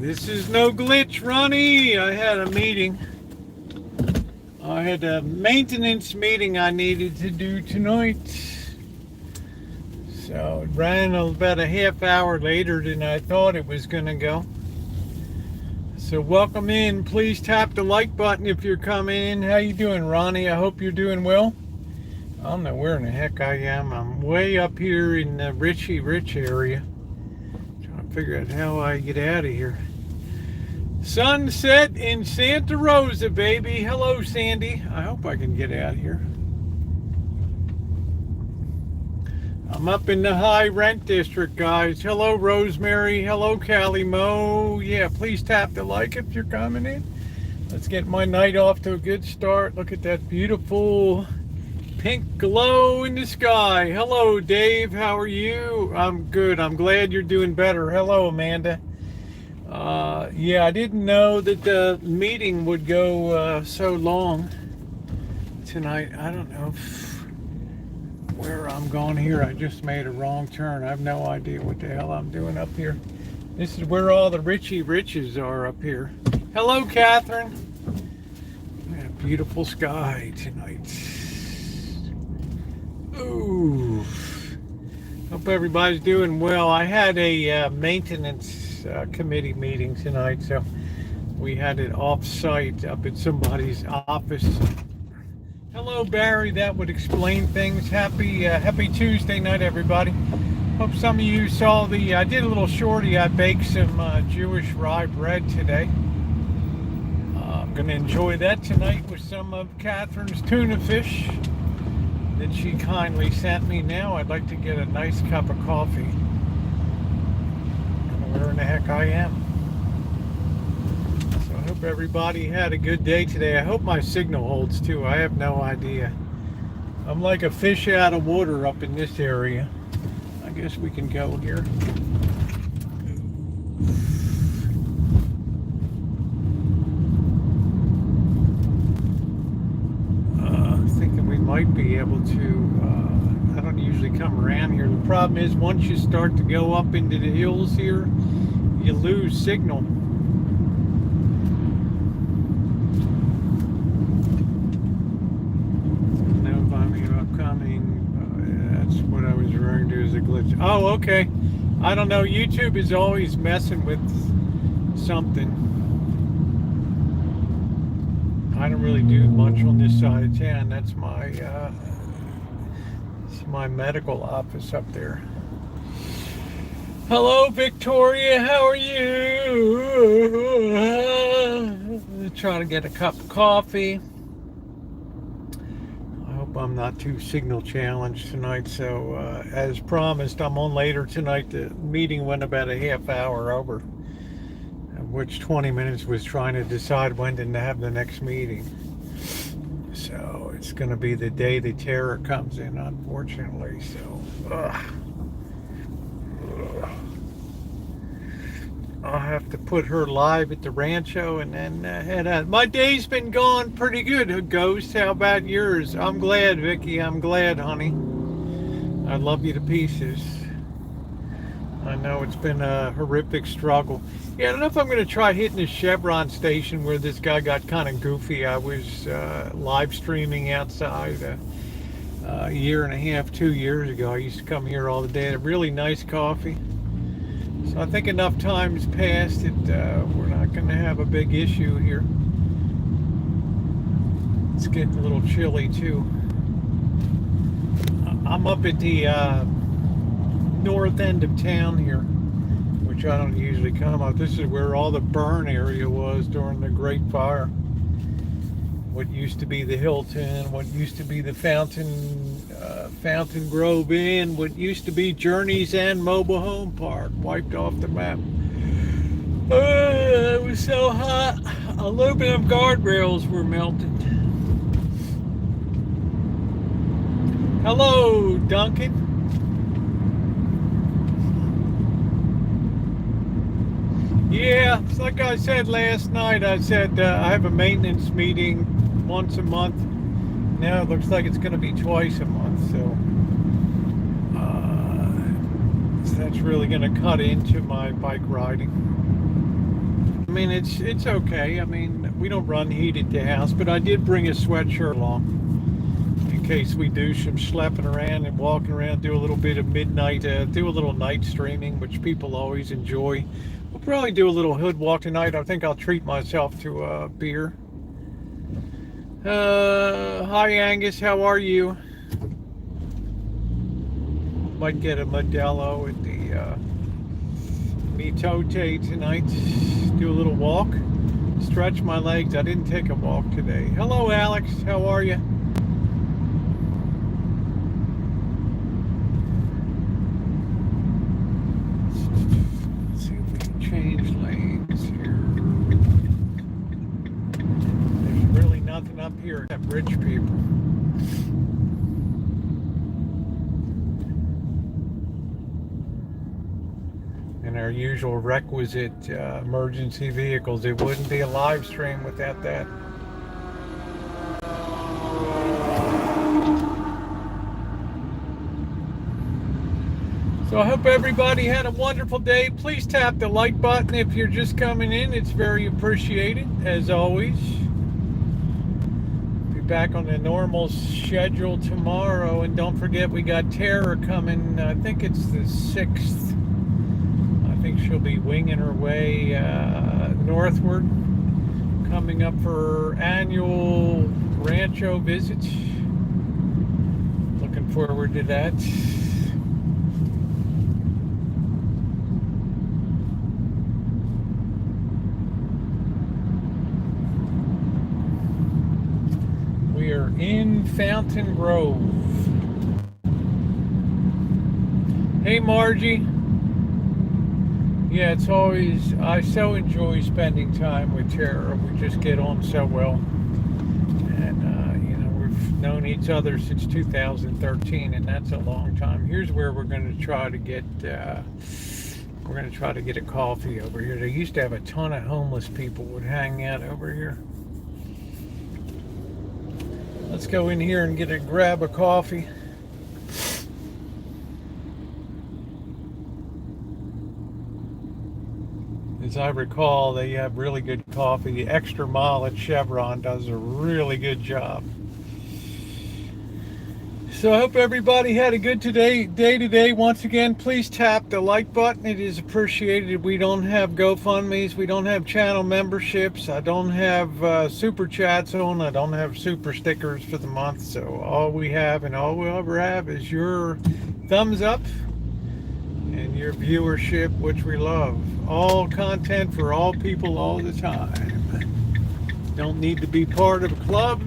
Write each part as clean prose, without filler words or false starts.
This is no glitch, Ronnie. I had a meeting. I had a maintenance meeting I needed to do tonight. So it ran about a half hour later than I thought it was going to go. So welcome in. Please tap the like button if you're coming in. How you doing, Ronnie? I hope you're doing well. I don't know where in the heck I am. I'm way up here in the Richie Rich area. Trying to figure out how I get out of here. Sunset in Santa Rosa, baby. Hello, Sandy. I hope I can get out of here. I'm up in the high rent district, guys. Hello, Rosemary. Hello, Callie Mo. Yeah, please tap the like if you're coming in. Let's get my night off to a good start. Look at that beautiful pink glow in the sky. Hello, Dave. How are you? I'm good. I'm glad you're doing better. Hello, Amanda. Yeah, I didn't know that the meeting would go so long tonight. I don't know where I'm going here. I just made a wrong turn. I have no idea what the hell I'm doing up here. This is where all the Richie Riches are up here. Hello, Catherine. A beautiful sky tonight. Ooh. Hope everybody's doing well. I had a maintenance committee meeting tonight, so we had it off-site up at somebody's office. Hello, Barry. That would explain things. Happy Tuesday night, everybody. Hope some of you saw I did a little shorty. I baked some Jewish rye bread today. I'm going to enjoy that tonight with some of Catherine's tuna fish that she kindly sent me. Now I'd like to get a nice cup of coffee. Where in the heck I am. So I hope everybody had a good day today. I hope my signal holds too. I have no idea. I'm like a fish out of water up in this area. I guess we can go here. Thinking we might be able to, I don't usually come around here. The problem is once you start to go up into the hills here, you lose signal. No finding upcoming. That's what I was referring to as a glitch. Oh, okay. I don't know. YouTube is always messing with something. I don't really do much on this side of town. That's my medical office up there. Hello, Victoria. How are you? Trying to get a cup of coffee. I hope I'm not too signal challenged tonight. So, as promised, I'm on later tonight. The meeting went about a half hour over, of which 20 minutes was trying to decide when to have the next meeting. So it's going to be the day the terror comes in, unfortunately. So I'll have to put her live at the Rancho and then head out. My day's been going pretty good, Ghost. How about yours? I'm glad, Vicky. I'm glad, honey. I love you to pieces. I know it's been a horrific struggle. Yeah, I don't know if I'm going to try hitting the Chevron station where this guy got kind of goofy. I was live streaming outside a year and a half, 2 years ago. I used to come here all the day. Had a really nice coffee. So I think enough time's passed that we're not going to have a big issue here. It's getting a little chilly too. I'm up at the north end of town here, which I don't usually come up. This is where all the burn area was during the Great Fire. What used to be the Hilton, what used to be the Fountain Grove Inn, what used to be Journey's End Mobile Home Park, wiped off the map. It was so hot. Aluminum guardrails were melted. Hello, Duncan. Yeah, it's like I said last night. I said I have a maintenance meeting once a month. Now it looks like it's going to be twice a month. So that's really going to cut into my bike riding. mean, it's okay. I mean, we don't run heat at the house, but I did bring a sweatshirt along in case we do some schlepping around and walking around, do a little bit of midnight, do a little night streaming, which people always enjoy. We'll probably do a little hood walk tonight. I think I'll treat myself to a beer. Hi Angus, how are you? Might get a Modelo at the Mitote tonight. Do a little walk, stretch my legs. I didn't take a walk today. Hello Alex, how are you? Let's see if we can change lanes here. There's really nothing up here except rich people. And our usual requisite emergency vehicles. It wouldn't be a live stream without that. So I hope everybody had a wonderful day. Please tap the like button if you're just coming in. It's very appreciated, as always. Be back on the normal schedule tomorrow. And don't forget, we got Tara coming. I think it's the 6th. I think she'll be winging her way northward, coming up for her annual Rancho visit. Looking forward to that. We are in Fountain Grove. Hey Margie. Yeah, it's always, I so enjoy spending time with Tara. We just get on so well. And, you know, we've known each other since 2013, and that's a long time. Here's where we're going to try to get, a coffee over here. They used to have a ton of homeless people would hang out over here. Let's go in here and grab a coffee. As I recall, they have really good coffee. Extra Mile at Chevron does a really good job. So I hope everybody had a good day today. Once again, please tap the like button. It is appreciated. We don't have GoFundMes. We don't have channel memberships. I don't have super chats on. I don't have super stickers for the month. So all we have and all we'll ever have is your thumbs up and your viewership, which we love. All content for all people all the time. Don't need to be part of a club.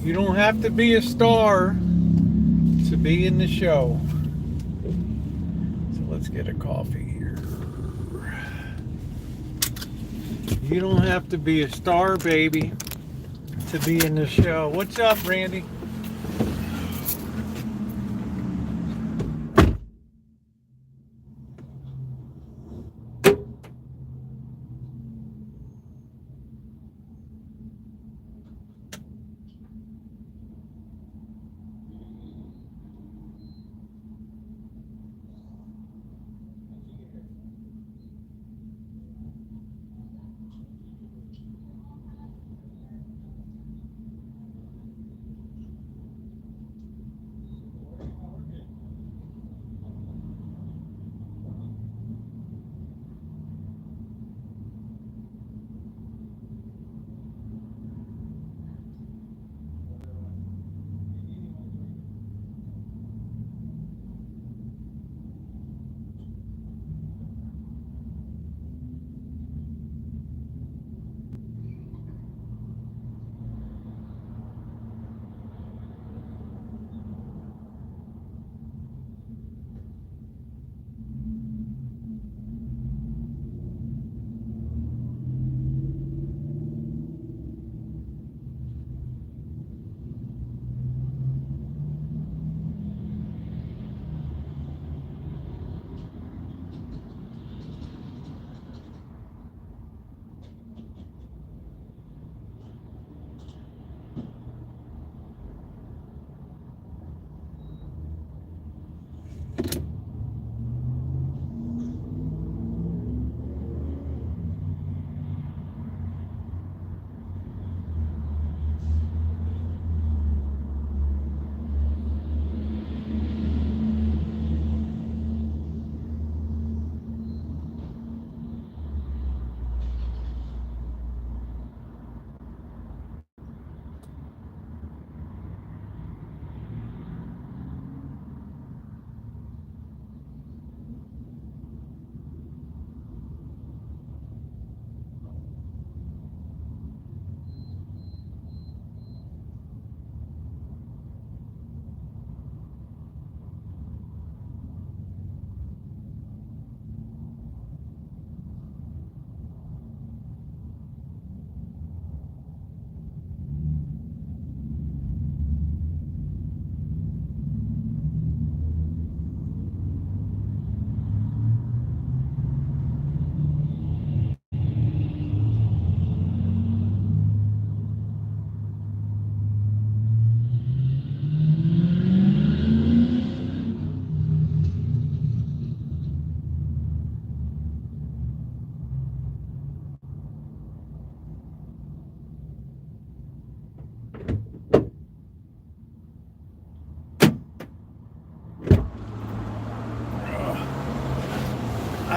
You don't have to be a star to be in the show. So let's get a coffee here. You don't have to be a star, baby, to be in the show. What's up, Randy?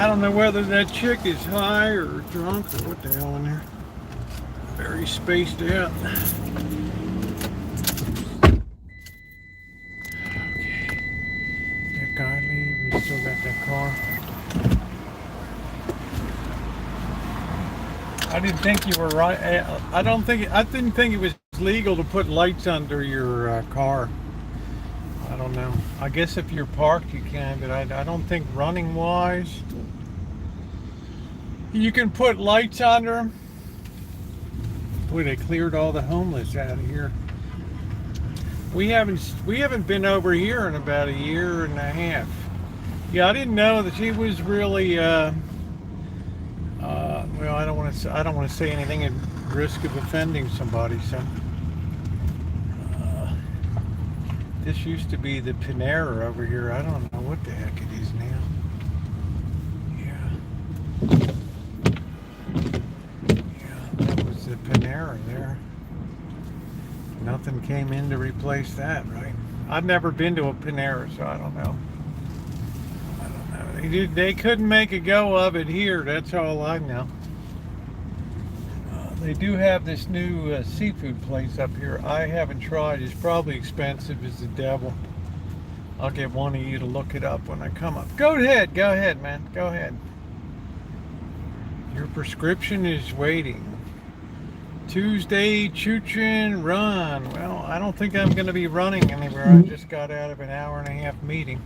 I don't know whether that chick is high or drunk or what the hell in there. Very spaced out. Okay. That guy leave. We still got that car. I didn't think you were right. I didn't think it was legal to put lights under your car. I don't know. I guess if you're parked, you can, but I don't think running wise. You can put lights under them. Boy, they cleared all the homeless out of here. We haven't been over here in about a year and a half. Yeah, I didn't know that she was really. Well, I don't want to say anything at risk of offending somebody. So, this used to be the Panera over here. I don't know what the heck it is now. Yeah, that was the Panera there. Nothing came in to replace that, right? I've never been to a Panera, so I don't know. They couldn't make a go of it here. That's all I know. They do have this new seafood place up here. I haven't tried. It's probably expensive as the devil. I'll get one of you to look it up when I come up. Go ahead, man. Go ahead. Your prescription is waiting. Tuesday, choo-chin, run. Well, I don't think I'm going to be running anywhere. I just got out of an hour and a half meeting,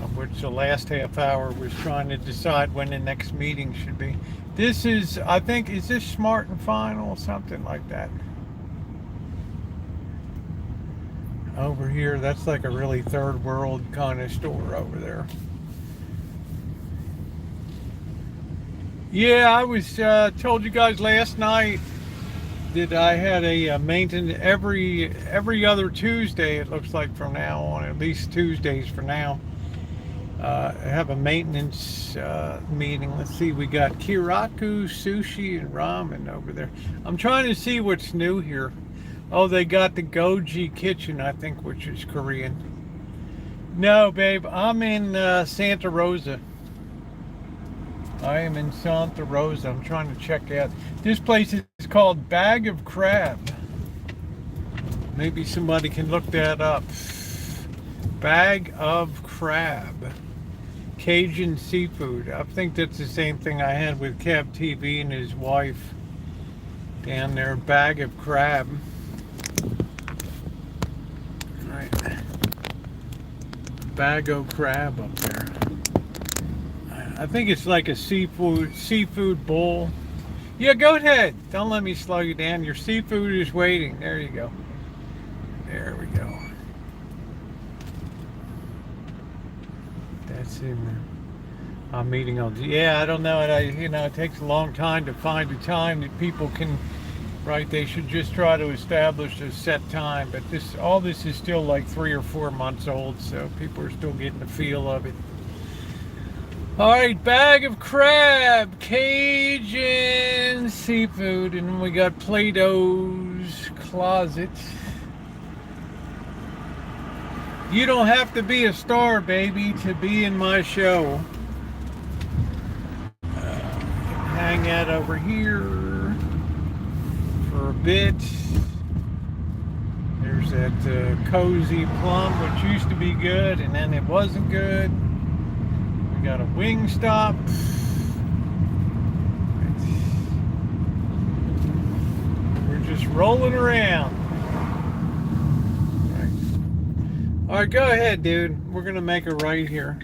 of which the last half hour was trying to decide when the next meeting should be. This is, I think, is this Smart and Final? Something like that. Over here, that's like a really third world kind of store over there. Yeah, I was told you guys last night that I had a maintenance every other Tuesday, it looks like from now on, at least Tuesdays for now. I have a maintenance meeting. Let's see, we got Kiraku, sushi, and ramen over there. I'm trying to see what's new here. Oh, they got the Goji kitchen, I think, which is Korean. No, babe, I'm in Santa Rosa. I am in Santa Rosa. I'm trying to check out. This place is called Bag of Crab. Maybe somebody can look that up. Bag of Crab. Cajun seafood. I think that's the same thing I had with Kev TV and his wife down there. Bag of Crab. All right. Bag of Crab up there. I think it's like a seafood bowl. Yeah, go ahead. Don't let me slow you down. Your seafood is waiting. There you go. There we go. That's in there. I'm meeting on. Yeah, I don't know. It takes a long time to find a time that people can. Right, they should just try to establish a set time. But all this is still like 3 or 4 months old, so people are still getting the feel of it. All right, Bag of Crab, Cajun seafood, and we got Plato's Closet. You don't have to be a star, baby, to be in my show. Hang out over here for a bit. There's that Cozy Plum, which used to be good, and then it wasn't good. Got a wing stop. We're just rolling around. All right, go ahead, dude. We're gonna make a right here.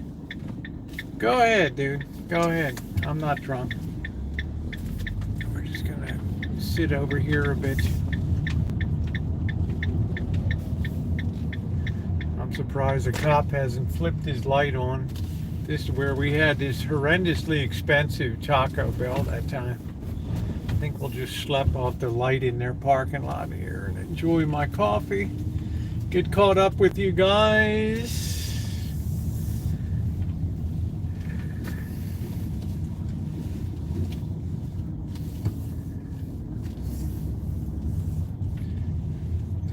Go ahead, dude. Go ahead. I'm not drunk. We're just gonna sit over here a bit. I'm surprised the cop hasn't flipped his light on. This is where we had this horrendously expensive Taco Bell that time. I think we'll just schlep off the light in their parking lot here and enjoy my coffee. Get caught up with you guys.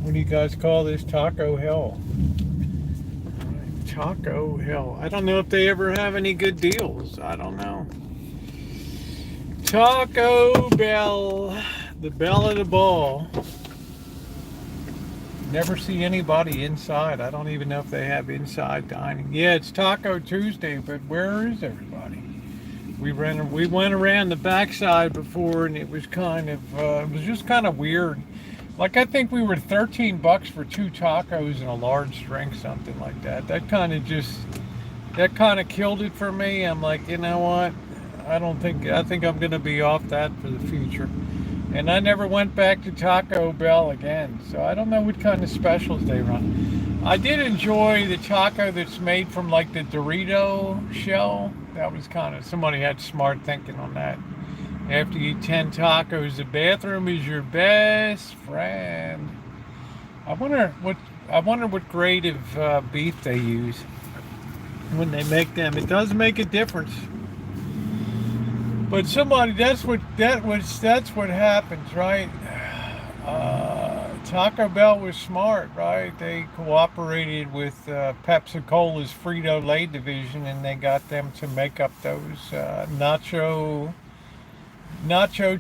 What do you guys call this? Taco hell. Taco Hell. I don't know if they ever have any good deals. I don't know. Taco Bell. The bell of the ball. Never see anybody inside. I don't even know if they have inside dining. Yeah, it's Taco Tuesday, but where is everybody? We went around the backside before, and it was just kind of weird. Like, I think we were $13 for 2 tacos and a large drink, something like that. That kind of killed it for me. I'm like, you know what? I think I'm going to be off that for the future. And I never went back to Taco Bell again. So I don't know what kind of specials they run. I did enjoy the taco that's made from like the Dorito shell. That was somebody had smart thinking on that. After you eat 10 tacos, the bathroom is your best friend. I wonder what grade of beef they use when they make them. It does make a difference. But that's what happens, right? Taco Bell was smart, right? They cooperated with Pepsi-Cola's Frito-Lay division, and they got them to make up those nacho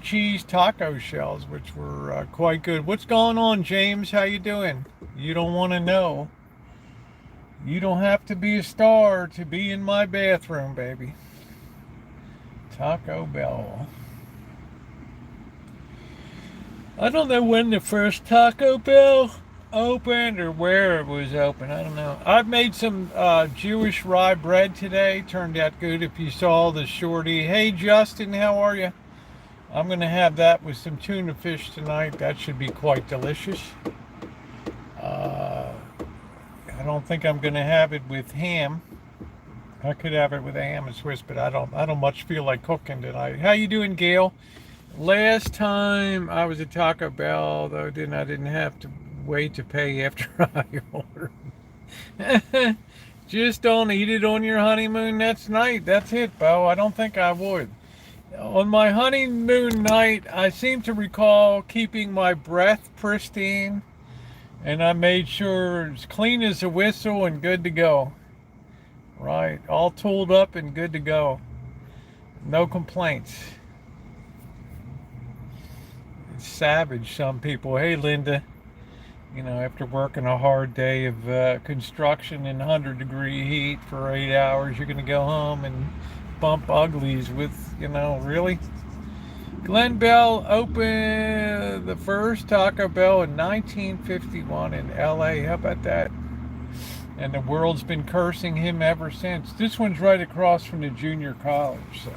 cheese taco shells, which were quite good. What's going on, James? How you doing? You don't want to know. You don't have to be a star to be in my bathroom, baby. Taco Bell. I don't know when the first Taco Bell opened or where it was open. I don't know. I've made some Jewish rye bread today. Turned out good. If you saw the shorty. Hey, Justin, how are you? I'm going to have that with some tuna fish tonight. That should be quite delicious. I don't think I'm going to have it with ham. I could have it with ham and Swiss, but I don't much feel like cooking tonight. How you doing, Gail? Last time I was at Taco Bell, though, I didn't have to wait to pay after I ordered. Just don't eat it on your honeymoon next night. That's it, Bo. I don't think I would. On my honeymoon night, I seem to recall keeping my breath pristine, and I made sure it's clean as a whistle and good to go. Right, all tooled up and good to go. No complaints. It's savage, some people. Hey, Linda. You know, after working a hard day of construction in 100-degree heat for 8 hours, you're going to go home and bump uglies with, really? Glen Bell opened the first Taco Bell in 1951 in LA. How about that? And the world's been cursing him ever since. This one's right across from the junior college, so.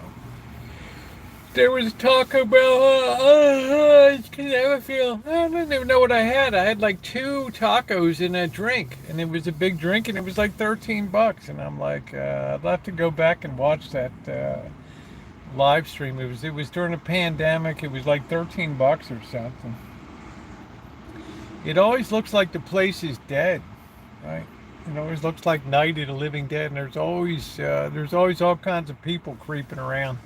There was Taco Bell. I didn't even know what I had. I had like 2 tacos in a drink, and it was a big drink, and it was like $13. And I'm like, I'd have to go back and watch that live stream. It was during a pandemic. It was like $13 or something. It always looks like the place is dead, right? It always looks like Night of the Living Dead, and there's always all kinds of people creeping around.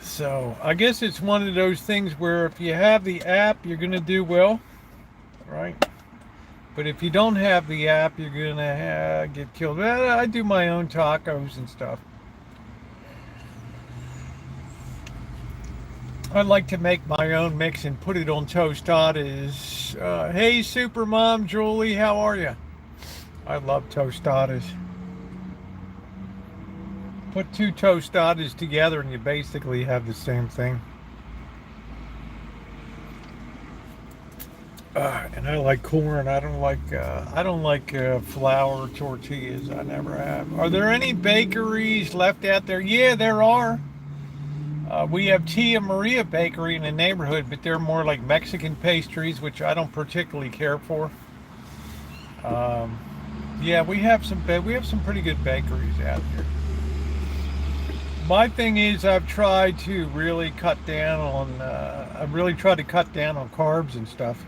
So I guess it's one of those things where if you have the app, you're gonna do well, right? But if you don't have the app, you're gonna get killed. I do my own tacos and stuff. I like to make my own mix and put it on tostadas. Hey, Supermom Julie, how are you? I love tostadas. Put 2 tostadas together and you basically have the same thing. And I like corn. I don't like flour tortillas. I never have. Are there any bakeries left out there? Yeah, there are. We have Tia Maria Bakery in the neighborhood, but they're more like Mexican pastries, which I don't particularly care for. Yeah, we have some pretty good bakeries out here. My thing is, I've tried to really cut down on carbs and stuff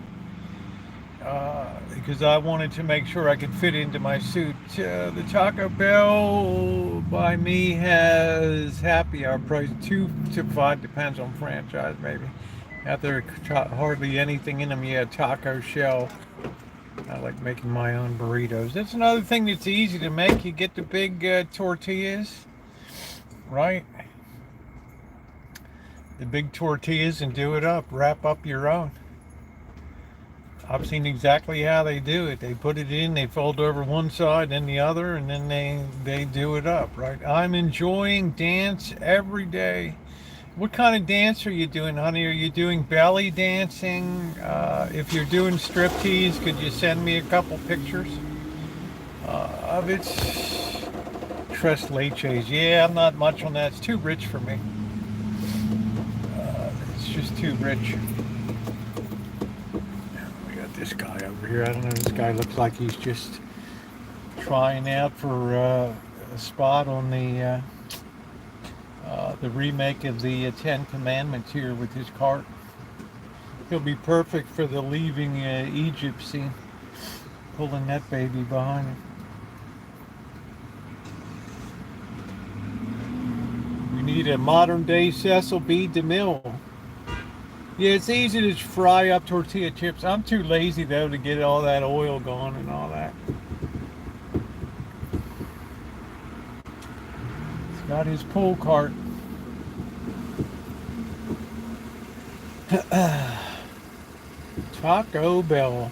because I wanted to make sure I could fit into my suit. The Taco Bell by me has happy hour price 2 to 5, depends on franchise maybe. Out there hardly anything in them. Yeah, taco shell. I like making my own burritos. That's another thing that's easy to make. You get the big tortillas, right? The big tortillas and do it up. Wrap up your own. I've seen exactly how they do it. They put it in, they fold over one side, then the other, and then they do it up, right? I'm enjoying dance every day. What kind of dance are you doing, honey? Are you doing belly dancing? If you're doing striptease, could you send me a couple pictures of it? Tres leches. Yeah, I'm not much on that. It's too rich for me. It's just too rich. This guy over here, I don't know, this guy looks like he's just trying out for a spot on the remake of the Ten Commandments here with his cart. He'll be perfect for the leaving Egypt scene, pulling that baby behind him. We need a modern day Cecil B. DeMille. Yeah, it's easy to fry up tortilla chips. I'm too lazy, though, to get all that oil going and all that. He's got his pull cart. Taco Bell.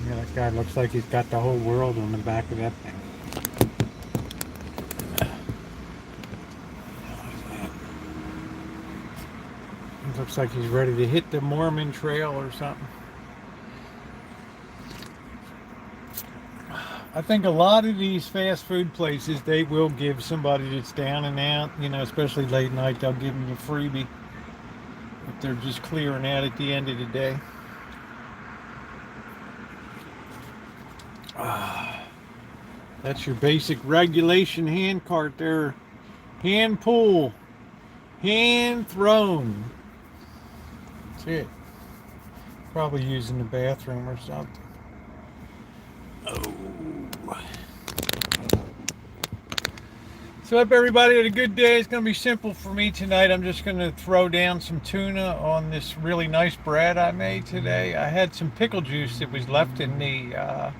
That guy looks like he's got the whole world on the back of that thing. It looks like he's ready to hit the Mormon trail or something. I think a lot of these fast food places, they will give somebody that's down and out, you know, especially late night, they'll give them a freebie if they're just clearing out at the end of the day. That's your basic regulation hand cart there. Hand pull. Hand thrown. That's it. Probably using the bathroom or something. Oh. So I hope everybody had a good day. It's going to be simple for me tonight. I'm just going to throw down some tuna on this really nice bread I made today. I had some pickle juice that was left in the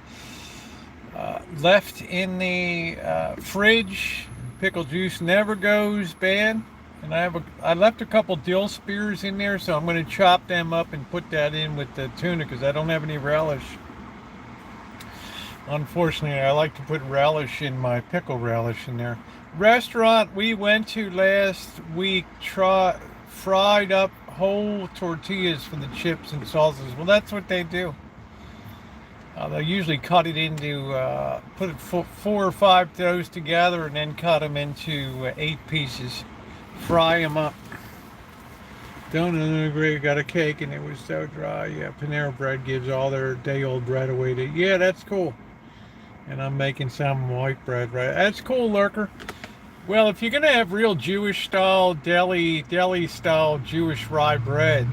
fridge. Pickle juice never goes bad, and I left a couple dill spears in there, so I'm going to chop them up and put that in with the tuna because I don't have any relish. Unfortunately, I like to put relish in my pickle relish in there. Restaurant we went to last week fried up whole tortillas for the chips and salsas. Well, that's what they do. They'll usually cut it into, put it 4 or 5 of those together and then cut them into 8 pieces. Fry them up. Don't agree, got a cake and it was so dry. Yeah, Panera Bread gives all their day-old bread away to, yeah, that's cool. And I'm making some white bread, right? That's cool, Lurker. Well, if you're going to have real Jewish-style, deli-style Jewish rye bread,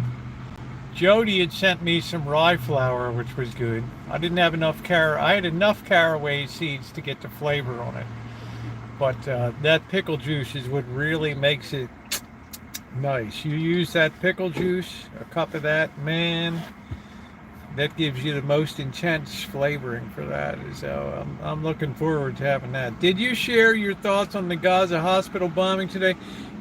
Jody had sent me some rye flour, which was good. I didn't have enough I had enough caraway seeds to get the flavor on it. But that pickle juice is what really makes it nice. You use that pickle juice, a cup of that, man, that gives you the most intense flavoring for that. So I'm looking forward to having that. Did you share your thoughts on the Gaza hospital bombing today?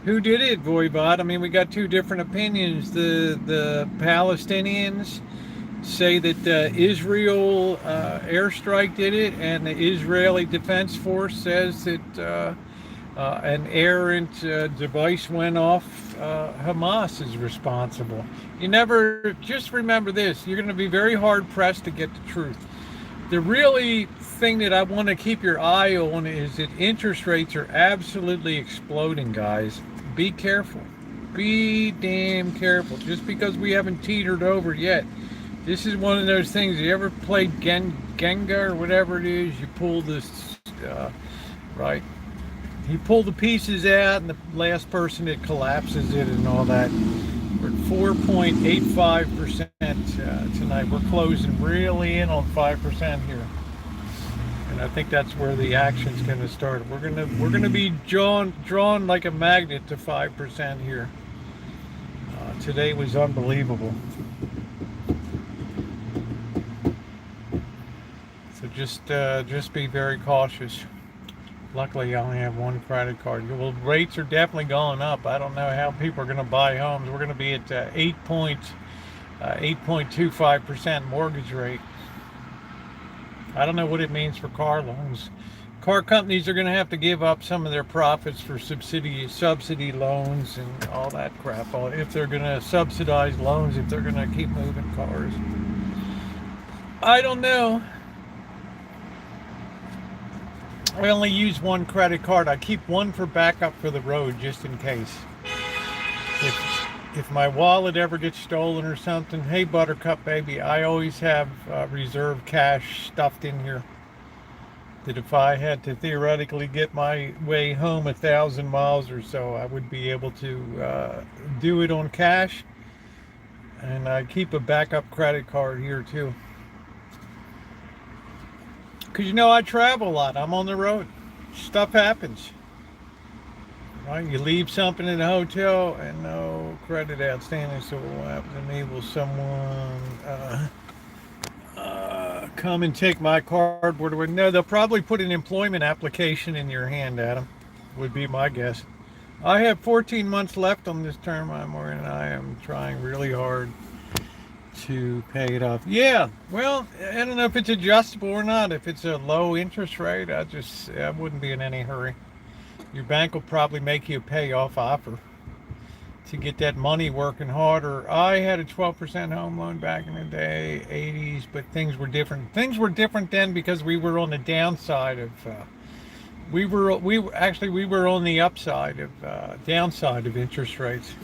Who did it, Voivod? I mean, we got 2 different opinions. The Palestinians say that Israel airstrike did it, and the Israeli Defense Force says that an errant device went off. Hamas is responsible. You never, just remember this, you're going to be very hard pressed to get the truth. The really thing that I want to keep your eye on is that interest rates are absolutely exploding, guys. Be careful. Be damn careful. Just because we haven't teetered over yet. This is one of those things, you ever played Genga or whatever it is, you pull this, right? You pull the pieces out and the last person, it collapses it and all that. We're 4.85% tonight. We're closing really in on 5% here. And I think that's where the action's going to start. We're gonna be drawn like a magnet to 5% here. Today was unbelievable. So just be very cautious. Luckily, I only have one credit card. Well, rates are definitely going up. I don't know how people are going to buy homes. We're going to be at 8.25% mortgage rate. I don't know what it means for car loans. Car companies are going to have to give up some of their profits for subsidy loans and all that crap. If they're going to subsidize loans, if they're going to keep moving cars. I don't know. I only use one credit card. I keep one for backup for the road just in case. If my wallet ever gets stolen or something, hey Buttercup baby, I always have reserve cash stuffed in here. That if I had to theoretically get my way home 1,000 miles or so, I would be able to do it on cash. And I keep a backup credit card here too. Because I travel a lot. I'm on the road. Stuff happens. Right? You leave something in a hotel and no credit outstanding. So what will happen to me? Will someone come and take my cardboard away? No, they'll probably put an employment application in your hand, Adam. Would be my guess. I have 14 months left on this term I'm in, and I am trying really hard to pay it off. Yeah, well, I don't know if it's adjustable or not. If it's a low interest rate, I wouldn't be in any hurry. Your bank will probably make you a payoff offer to get that money working harder. I had a 12% home loan back in the day, 80s, but things were different. Things were different then because we were on the downside of we were on the upside of downside of interest rates.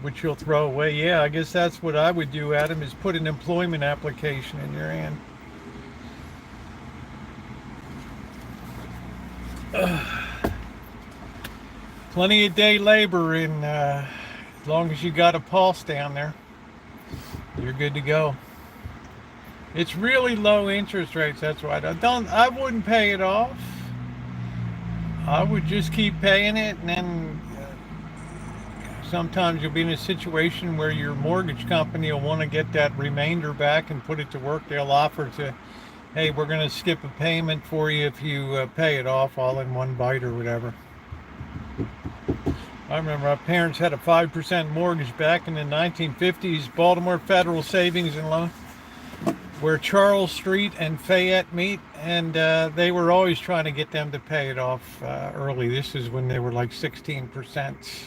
Which you'll throw away. Yeah, I guess that's what I would do, Adam, is put an employment application in your hand. Plenty of day labor in, as long as you got a pulse down there, you're good to go. It's really low interest rates, that's why I wouldn't pay it off. I would just keep paying it, and then sometimes you'll be in a situation where your mortgage company will want to get that remainder back and put it to work. They'll offer to, hey, we're going to skip a payment for you if you pay it off all in one bite or whatever. I remember my parents had a 5% mortgage back in the 1950s, Baltimore Federal Savings and Loan, where Charles Street and Fayette meet, and they were always trying to get them to pay it off early. This is when they were like 16%.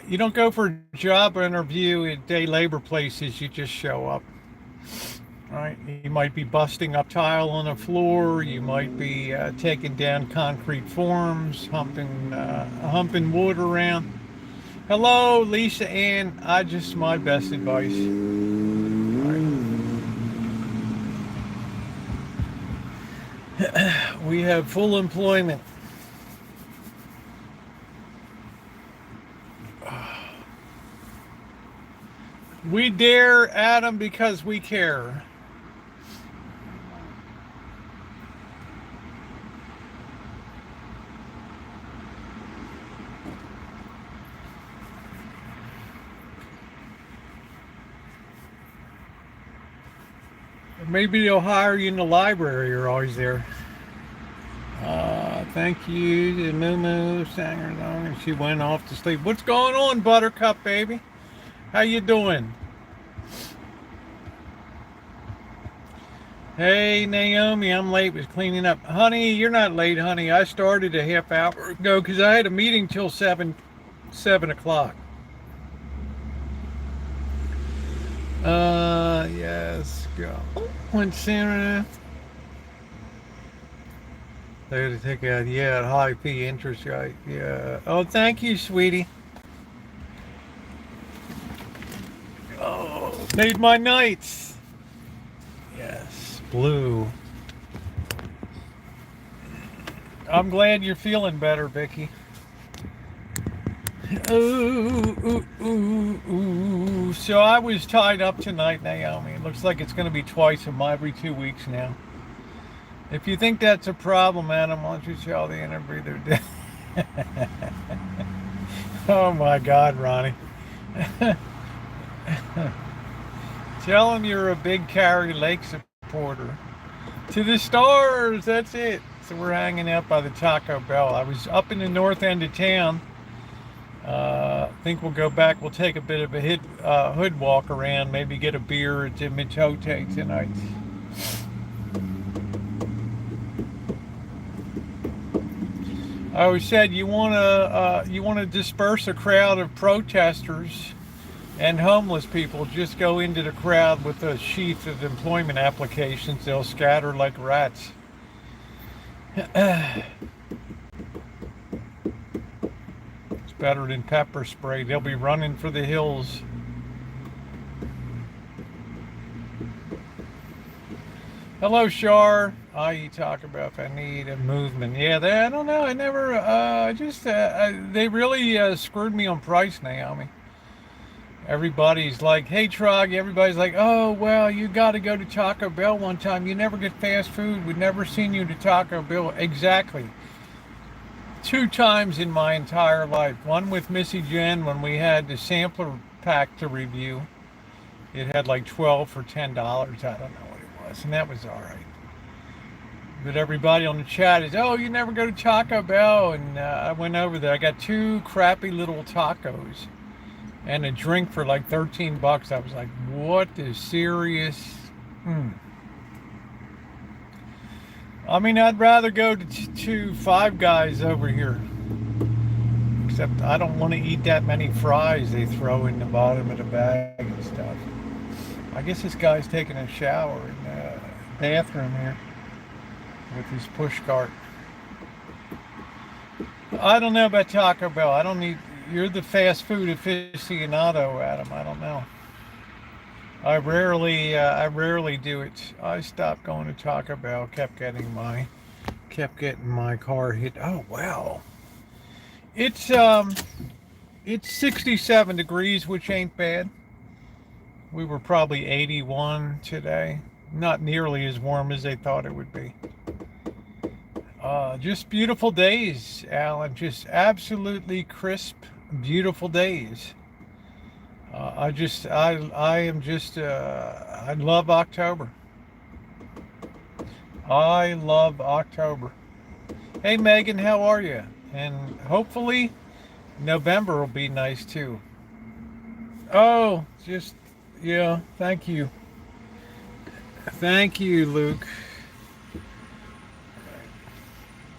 You don't go for a job interview at day labor places, you just show up. Right? You might be busting up tile on a floor, you might be taking down concrete forms, humping wood around. Hello, Lisa Ann. My best advice. Right. We have full employment. We dare, Adam, because we care. Maybe they'll hire you in the library. You're always there. Thank you to Moo sang her song and she went off to sleep. What's going on, Buttercup baby? How you doing? Hey Naomi, I'm late with cleaning up. Honey, you're not late, honey. I started a half hour ago because I had a meeting till 7 o'clock. Yes, go. When Sarah, they're to take out, high fee interest rate. Yeah. Oh, thank you, sweetie. Oh, made my nights. Yes, blue. I'm glad you're feeling better, Vicky. Ooh, ooh, ooh, ooh. So I was tied up tonight, Naomi. It looks like it's going to be twice every 2 weeks now. If you think that's a problem, Adam, why don't you tell the interbreather? Oh my God, Ronnie. Tell him you're a big Carrie Lake supporter. To the stars, that's it. So we're hanging out by the Taco Bell. I was up in the north end of town. I think we'll go back. We'll take a bit of a hood walk around, maybe get a beer at Mitote tonight. I always said you want to disperse a crowd of protesters and homeless people. Just go into the crowd with a sheaf of employment applications. They'll scatter like rats. It's better than pepper spray. They'll be running for the hills. Hello, Shar. You talk about if I need a movement. Yeah, I don't know. I never, they really screwed me on price, Naomi. Everybody's like, hey, Trog. Everybody's like, oh, well, you got to go to Taco Bell one time. You never get fast food. We've never seen you to Taco Bell. Exactly. 2 times in my entire life. One with Missy Jen when we had the sampler pack to review. It had like 12 for $10. I don't know what it was. And that was all right. But everybody on the chat is, oh, you never go to Taco Bell. And I went over there. I got 2 crappy little tacos and a drink for like $13. I was like, what is serious? I mean, I'd rather go to Five Guys over here. Except I don't want to eat that many fries they throw in the bottom of the bag and stuff. I guess this guy's taking a shower in the bathroom here with his push cart. I don't know about Taco Bell. I don't need... You're the fast food aficionado, Adam. I don't know. I rarely do it. I stopped going to Taco Bell. Kept getting my car hit. Oh wow! It's 67 degrees, which ain't bad. We were probably 81 today. Not nearly as warm as they thought it would be. Just beautiful days, Alan. Just absolutely crisp, beautiful days. I love October. I love October. Hey Megan, how are you? And hopefully November will be nice too. Oh, yeah, thank you. Thank you, Luke.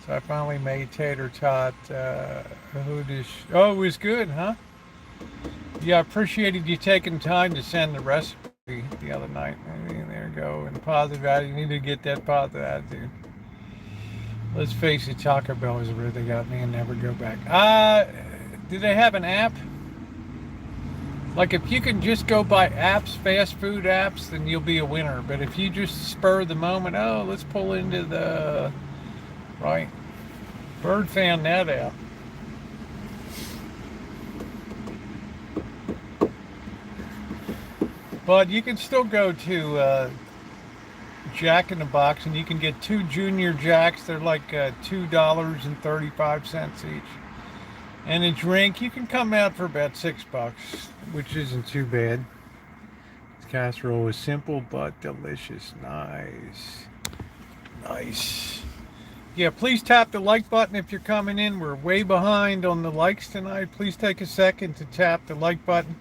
So I finally made tater tot. Oh, it was good, huh? Yeah, I appreciated you taking time to send the recipe the other night. There you go. And positive attitude. You need to get that positive attitude. Let's face it, Taco Bell is where they got me and never go back. Do they have an app? Like if you can just go by apps, fast food apps, then you'll be a winner. But if you just spur the moment, oh, let's pull into the... Right. Bird found that out. But you can still go to Jack in the Box and you can get 2 Junior Jacks. They're like $2.35 each. And a drink, you can come out for about $6, which isn't too bad. This casserole is simple but delicious. Nice. Nice. Yeah, please tap the like button if you're coming in. We're way behind on the likes tonight. Please take a second to tap the like button.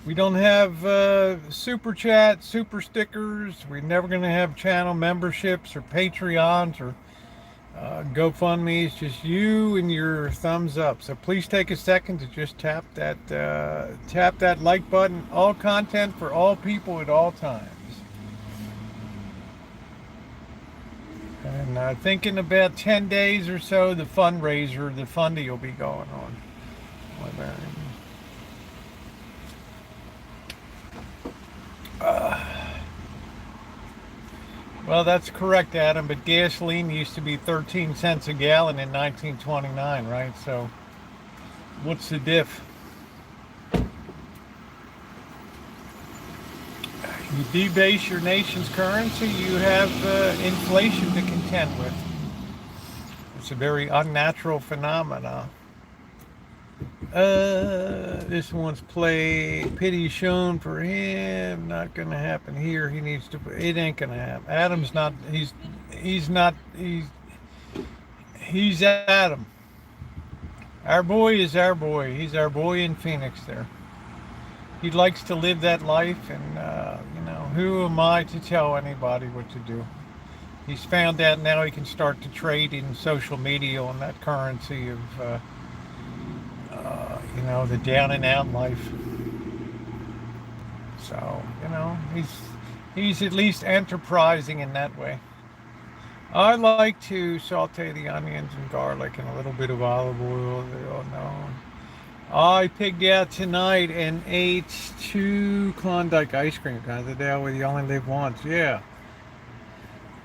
We don't have super chat, super stickers. We're never going to have channel memberships or Patreons or GoFundMe. It's just you and your thumbs up. So please take a second to just tap that like button. All content for all people at all times. And I think in about 10 days or so, the fundraiser, the fundy will be going on. Well, that's correct, Adam, but gasoline used to be 13 cents a gallon in 1929, right? So what's the diff? You debase your nation's currency, you have inflation to contend with. It's a very unnatural phenomenon. This one's play. Pity shown for him. Not gonna happen here. He needs to. It ain't gonna happen. Adam's not. He's not. He's Adam. Our boy is our boy. He's our boy in Phoenix there. He likes to live that life, and who am I to tell anybody what to do? He's found out now he can start to trade in social media on that currency of, the down and out life. So, he's at least enterprising in that way. I like to saute the onions and garlic and a little bit of olive oil. Oh, no. I pigged out tonight and ate 2 Klondike ice cream guys. The day where you only live once. Yeah.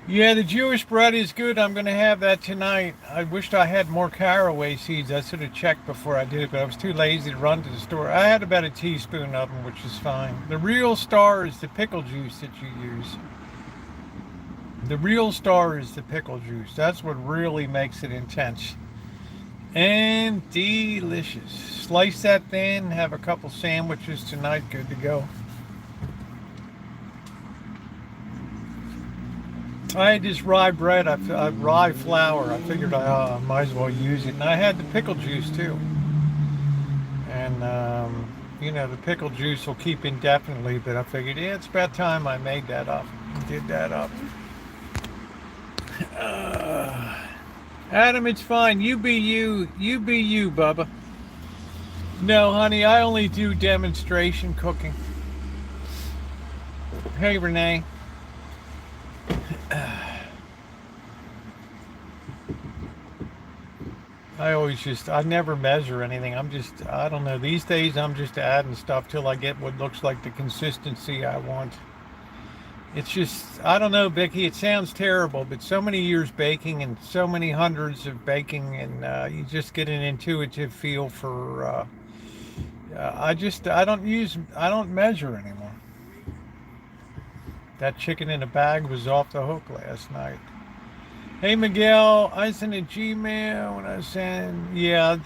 Yeah, the Jewish bread is good. I'm going to have that tonight. I wished I had more caraway seeds. I should have checked before I did it, but I was too lazy to run to the store. I had about a teaspoon of them, which is fine. The real star is the pickle juice that you use. The real star is the pickle juice. That's what really makes it intense. And delicious. Slice that thin, have a couple sandwiches tonight, good to go. I had this rye bread, rye flour. I figured I might as well use it. And I had the pickle juice too. And, the pickle juice will keep indefinitely, but I figured, it's about time I made that up. Did that up. Adam, it's fine. You be you. You be you, Bubba. No, honey, I only do demonstration cooking. Hey, Renee. I never measure anything. I don't know. These days, I'm just adding stuff till I get what looks like the consistency I want. It's just, I don't know, Becky, it sounds terrible, but so many years baking and so many hundreds of baking, and you just get an intuitive feel for, I don't measure anymore. That chicken in a bag was off the hook last night. Hey, Miguel, I sent a Gmail when I sent, yep.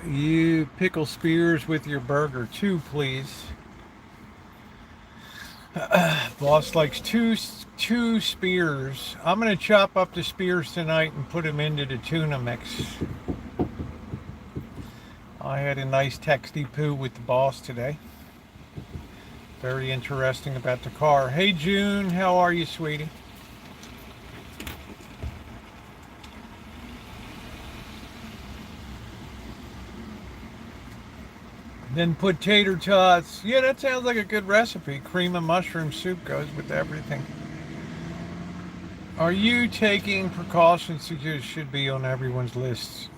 You pickle spears with your burger, 2, please. Boss likes two spears. I'm going to chop up the spears tonight and put them into the tuna mix. I had a nice texty poo with the boss today. Very interesting about the car. Hey, June, how are you, sweetie? Then put tater tots. Yeah, that sounds like a good recipe. Cream of mushroom soup goes with everything. Are you taking precautions that should be on everyone's list?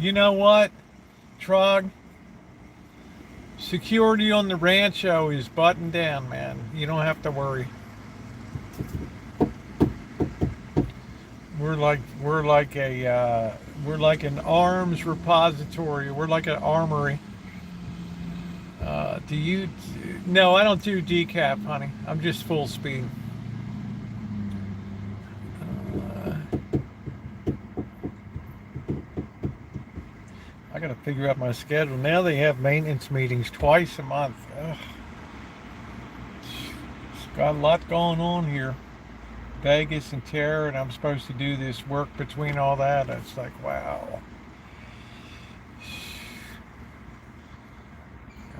You know what, Trog? Security on the Rancho is buttoned down, man. You don't have to worry. We're like an arms repository. We're like an armory. No, I don't do decaf, honey. I'm just full speed. I gotta figure out my schedule. Now they have maintenance meetings twice a month. Ugh. It's got a lot going on here. Vegas and Terra, and I'm supposed to do this work between all that. It's like, wow.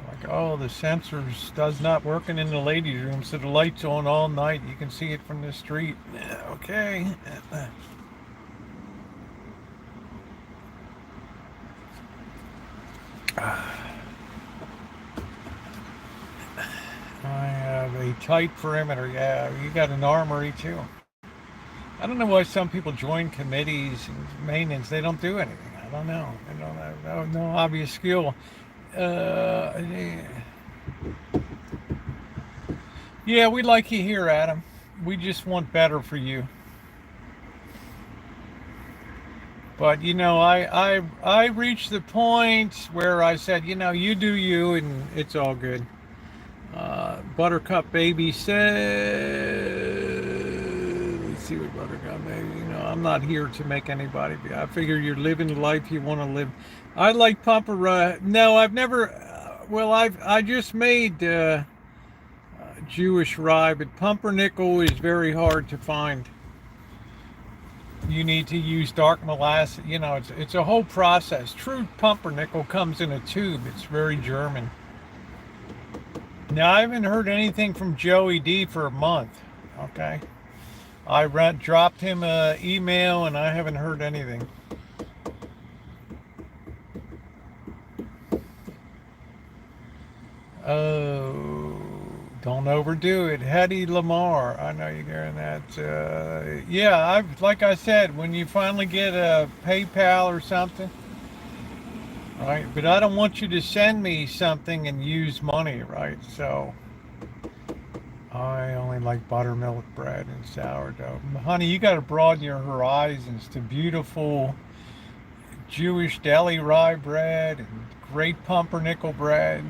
Like, oh, the sensors does not working in the ladies' room, so the light's on all night. You can see it from the street. Okay. I have a tight perimeter. Yeah, you got an armory too. I don't know why some people join committees and maintenance. They don't do anything. I don't know. They don't have no obvious skill. Yeah, we like you here, Adam. We just want better for you. But I reached the point where I said, you do you, and it's all good. Buttercup Baby said, let's see what Buttercup Baby, I'm not here to make anybody be. I figure you're living the life you want to live. I like pumper. No, I've never. Well, I just made Jewish rye, but pumpernickel is very hard to find. You need to use dark molasses. It's a whole process. True pumpernickel comes in a tube. It's very German. Now, I haven't heard anything from Joey D for a month. Okay. I dropped him an email and I haven't heard anything. Oh, don't overdo it. Hedy Lamar. I know you're hearing that. Yeah, like I said, when you finally get a PayPal or something, right? But I don't want you to send me something and use money, right? So I only like buttermilk bread and sourdough. Honey, you got to broaden your horizons to beautiful Jewish deli rye bread and great pumpernickel bread.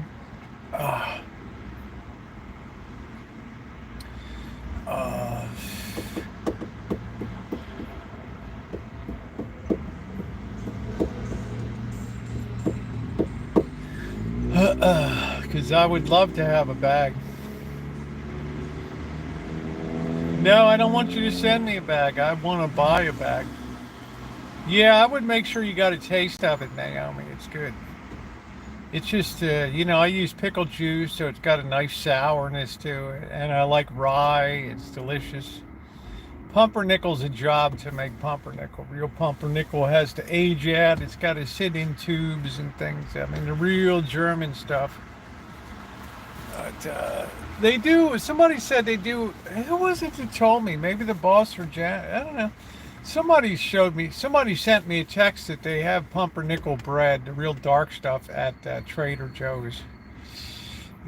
Uh, uh, because I would love to have a bag. No, I don't want you to send me a bag. I want to buy a bag. Yeah, I would make sure you got a taste of it, Naomi. It's good. It's just, I use pickle juice, so it's got a nice sourness to it. And I like rye. It's delicious. Pumpernickel's a job to make pumpernickel. Real pumpernickel has to age out. It's got to sit in tubes and things. I mean, the real German stuff. But they do. Somebody said they do. Who was it that told me? Maybe the boss or Jan. I don't know. Somebody sent me a text that they have pumpernickel bread, the real dark stuff, at Trader Joe's.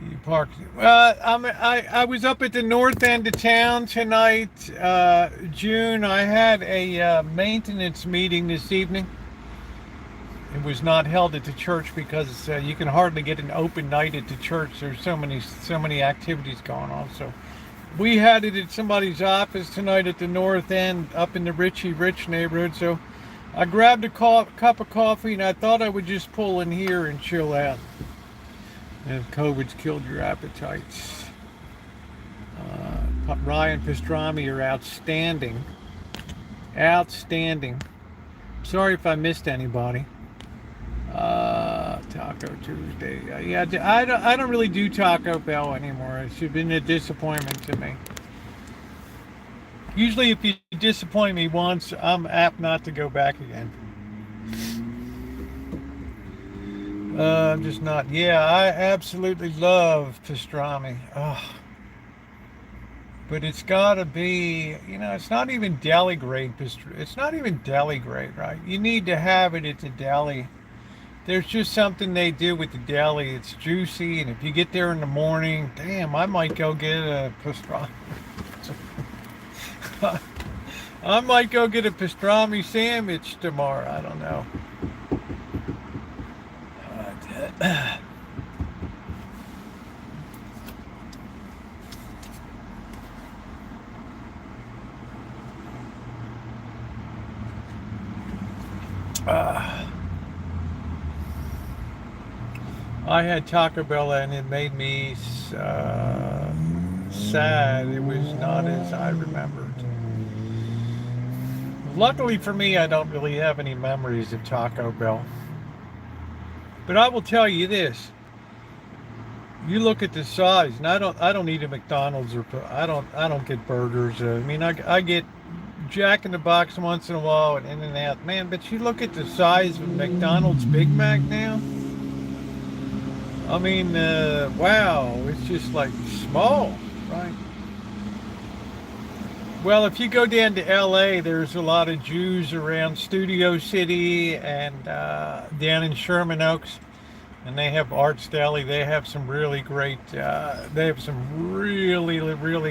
You parked. I was up at the north end of town tonight, June. I had a maintenance meeting this evening. It was not held at the church because you can hardly get an open night at the church. There's so many activities going on. So we had it at somebody's office tonight at the north end, up in the Richie Rich neighborhood. So I grabbed a cup of coffee and I thought I would just pull in here and chill out. And COVID's killed your appetites. Ryan pastrami are outstanding. Outstanding. Sorry if I missed anybody. Taco Tuesday. Yeah, I don't really do Taco Bell anymore. It's been a disappointment to me. Usually if you disappoint me once, I'm apt not to go back again. I'm just not. Yeah, I absolutely love pastrami. Oh. But it's got to be, it's not even deli grade pastrami. It's not even deli grade, right? You need to have it at the deli. There's just something they do with the deli. It's juicy, and if you get there in the morning, damn, I might go get a pastrami. I might go get a pastrami sandwich tomorrow. I don't know. I had Taco Bell and it made me sad. It was not as I remembered. Luckily for me, I don't really have any memories of Taco Bell. But I will tell you this: you look at the size, and I don't eat a McDonald's or I don't get burgers. I mean, I get Jack in the Box once in a while and In-N-Out, man. But you look at the size of McDonald's Big Mac now. I mean, wow, it's just like small, right? Well, if you go down to LA, there's a lot of Jews around Studio City and down in Sherman Oaks, and they have Arts Deli. They have some really great, really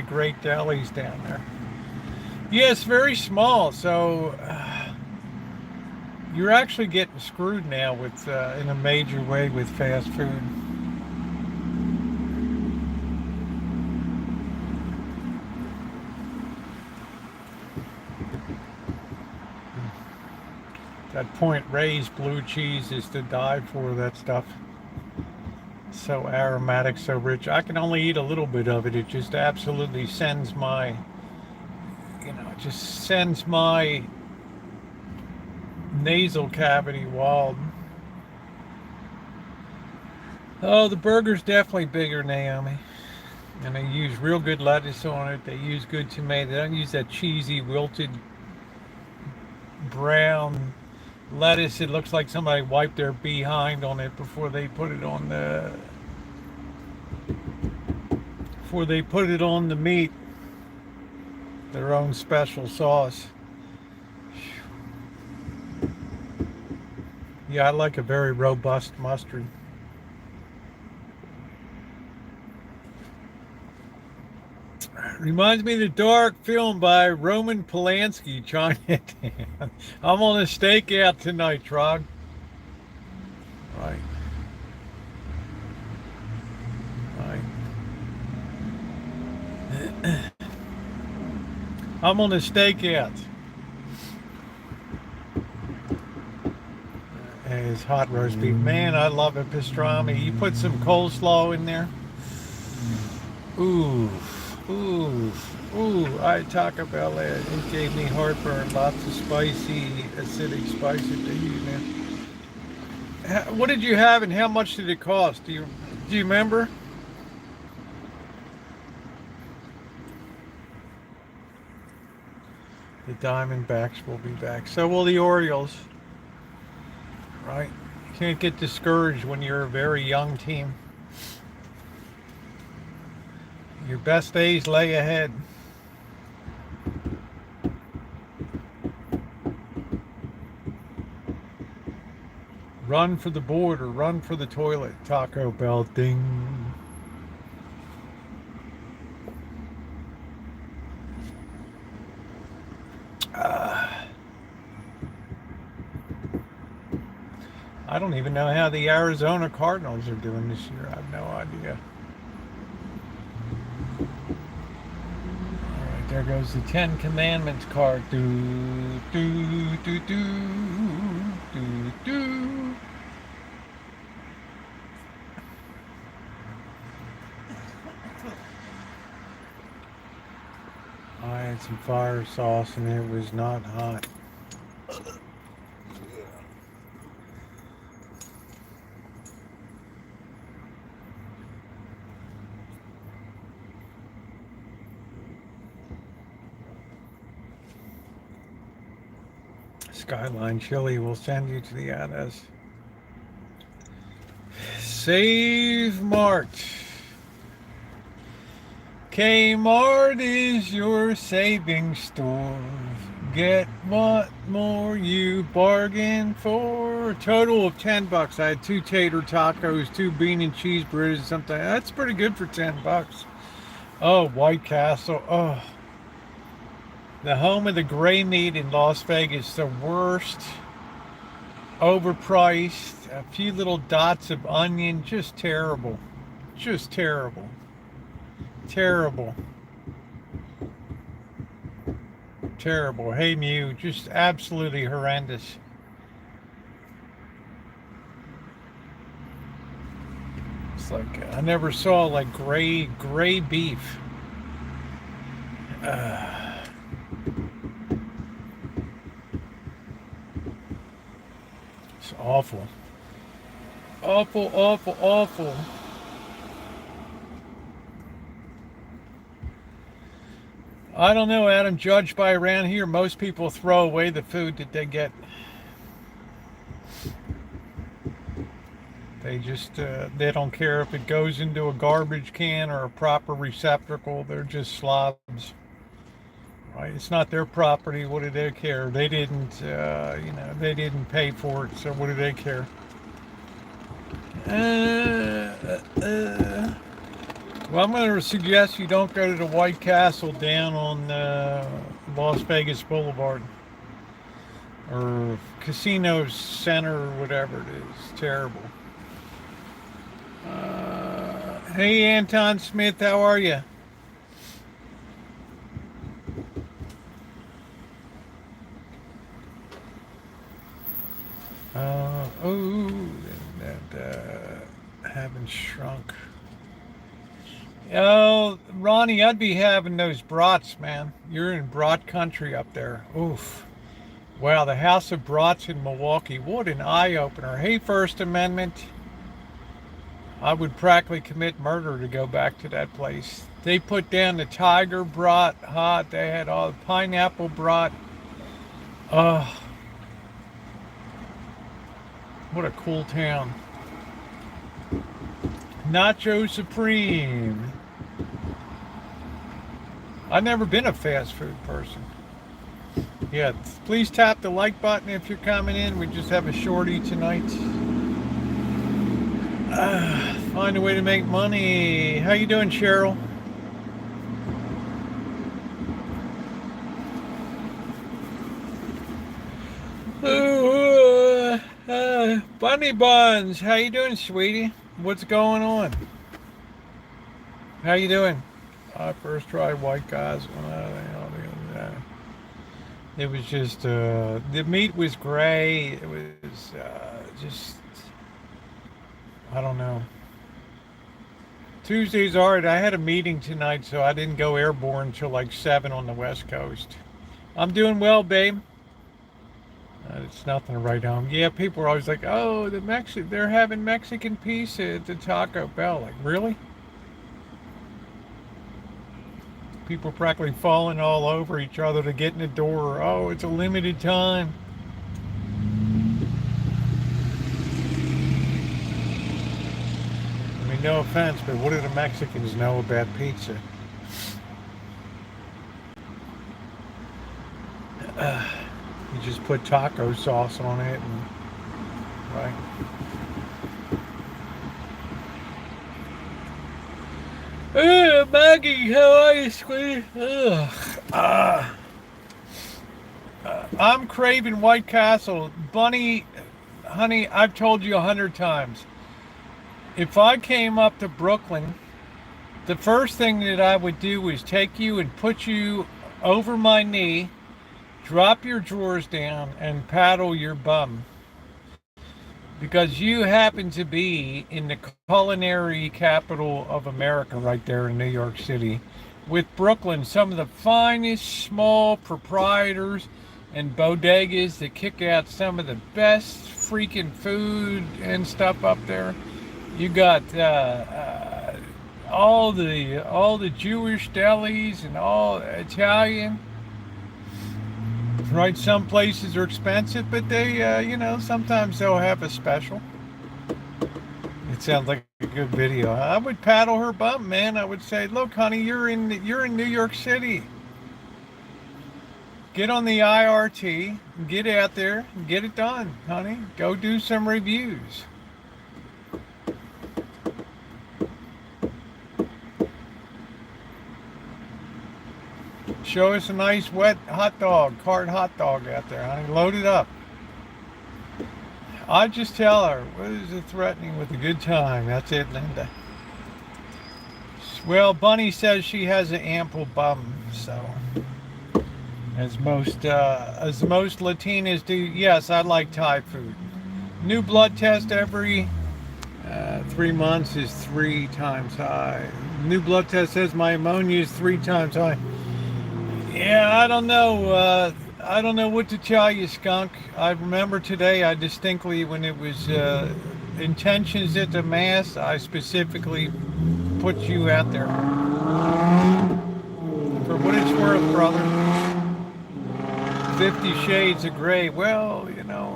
great delis down there. Yeah, it's very small, so You're actually getting screwed now with, in a major way with fast food. That Point Ray's blue cheese is to die for. That stuff. So aromatic, so rich. I can only eat a little bit of it. It just absolutely sends my, it just sends my nasal cavity wild. Oh, the burger's definitely bigger, Naomi. And they use real good lettuce on it. They use good tomato. They don't use that cheesy, wilted, brown lettuce. It looks like somebody wiped their behind on it before they put it on the meat. Their own special sauce. Yeah, I like a very robust mustard. Reminds me of the dark film by Roman Polanski, China. I'm on a stakeout tonight, Trog. Right. I'm on a stakeout. It's hot roast beef. Man, I love a pastrami. You put some coleslaw in there. Ooh. I talk about that. It gave me heartburn. Lots of spicy, acidic spice at the heat, man. What did you have and how much did it cost? Do you remember? The Diamondbacks will be back. So will the Orioles. Right? You can't get discouraged when you're a very young team. Your best days lay ahead. Run for the board or run for the toilet. Taco Bell ding. I don't even know how the Arizona Cardinals are doing this year. I have no idea. All right, there goes the Ten Commandments card. Do, do, do, do, do, do. I had some fire sauce and it was not hot. Skyline Chili will send you to the address. Save Mart. Kmart is your saving store. Get what more you bargain for. A total of $10. I had 2 tater tacos, 2 bean and cheese burritos, something. That's pretty good for $10. Oh, White Castle. Oh. The home of the gray meat in Las Vegas, the worst, overpriced, a few little dots of onion, just terrible. Just terrible. Terrible. Terrible. Hey Mew, just absolutely horrendous. It's like, I never saw like gray beef. It's awful. Awful, awful, awful. I don't know, Adam. Judged by around here, most people throw away the food that they get. They just, they don't care if it goes into a garbage can or a proper receptacle. They're just slobs. Right? It's not their property. What do they care? They didn't, they didn't pay for it. So what do they care? Well, I'm going to suggest you don't go to the White Castle down on Las Vegas Boulevard. or casino center or whatever it is. Terrible. Hey, Anton Smith, how are you? Oh, that haven't shrunk. Oh, Ronnie, I'd be having those brats, man. You're in brat country up there. Oof. Wow, the House of Brats in Milwaukee. What an eye opener. Hey, First Amendment. I would practically commit murder to go back to that place. They put down the tiger brat hot. They had all the pineapple brat. Oh, what a cool town. Nacho Supreme. I've never been a fast food person. Yeah, please tap the like button if you're coming in. We just have a shorty tonight. Find a way to make money. How you doing, Cheryl? Bunny Buns, how you doing, sweetie? What's going on? How you doing? I first tried White Guys it was just the meat was gray. It was just, I don't know. Tuesday's alright. I had a meeting tonight, so I didn't go airborne until like 7 on the West Coast. I'm doing well, babe. It's nothing to write home. Yeah, people are always like, "Oh, they're having Mexican pizza at the Taco Bell." Like, really? People practically falling all over each other to get in the door. Oh, it's a limited time. I mean, no offense, but what do the Mexicans know about pizza? You just put taco sauce on it, and right. Maggie, how are you, sweetie? I'm craving White Castle. Bunny, honey, I've told you 100 times. If I came up to Brooklyn, the first thing that I would do is take you and put you over my knee, drop your drawers down, and paddle your bum. Because you happen to be in the culinary capital of America right there in New York City, with Brooklyn, some of the finest small proprietors and bodegas that kick out some of the best freaking food and stuff up there. You got all the Jewish delis and all Italian. Right, some places are expensive, but they, sometimes they'll have a special. It sounds like a good video. I would paddle her bum, man. I would say, "Look, honey, you're in New York City. Get on the IRT, get out there, and get it done, honey. Go do some reviews." Show us a nice wet cart hot dog out there, honey. Load it up. I just tell her, what is it threatening with a good time? That's it, Linda. Well, Bunny says she has an ample bum, so as most Latinas do. Yes, I like Thai food. New blood test every 3 months is 3 times high. New blood test says my ammonia is 3 times high. Yeah, I don't know. I don't know what to tell you, skunk. I remember today, I distinctly, when it was intentions at the mass, I specifically put you out there. For what it's worth, brother. 50 Shades of Gray. Well,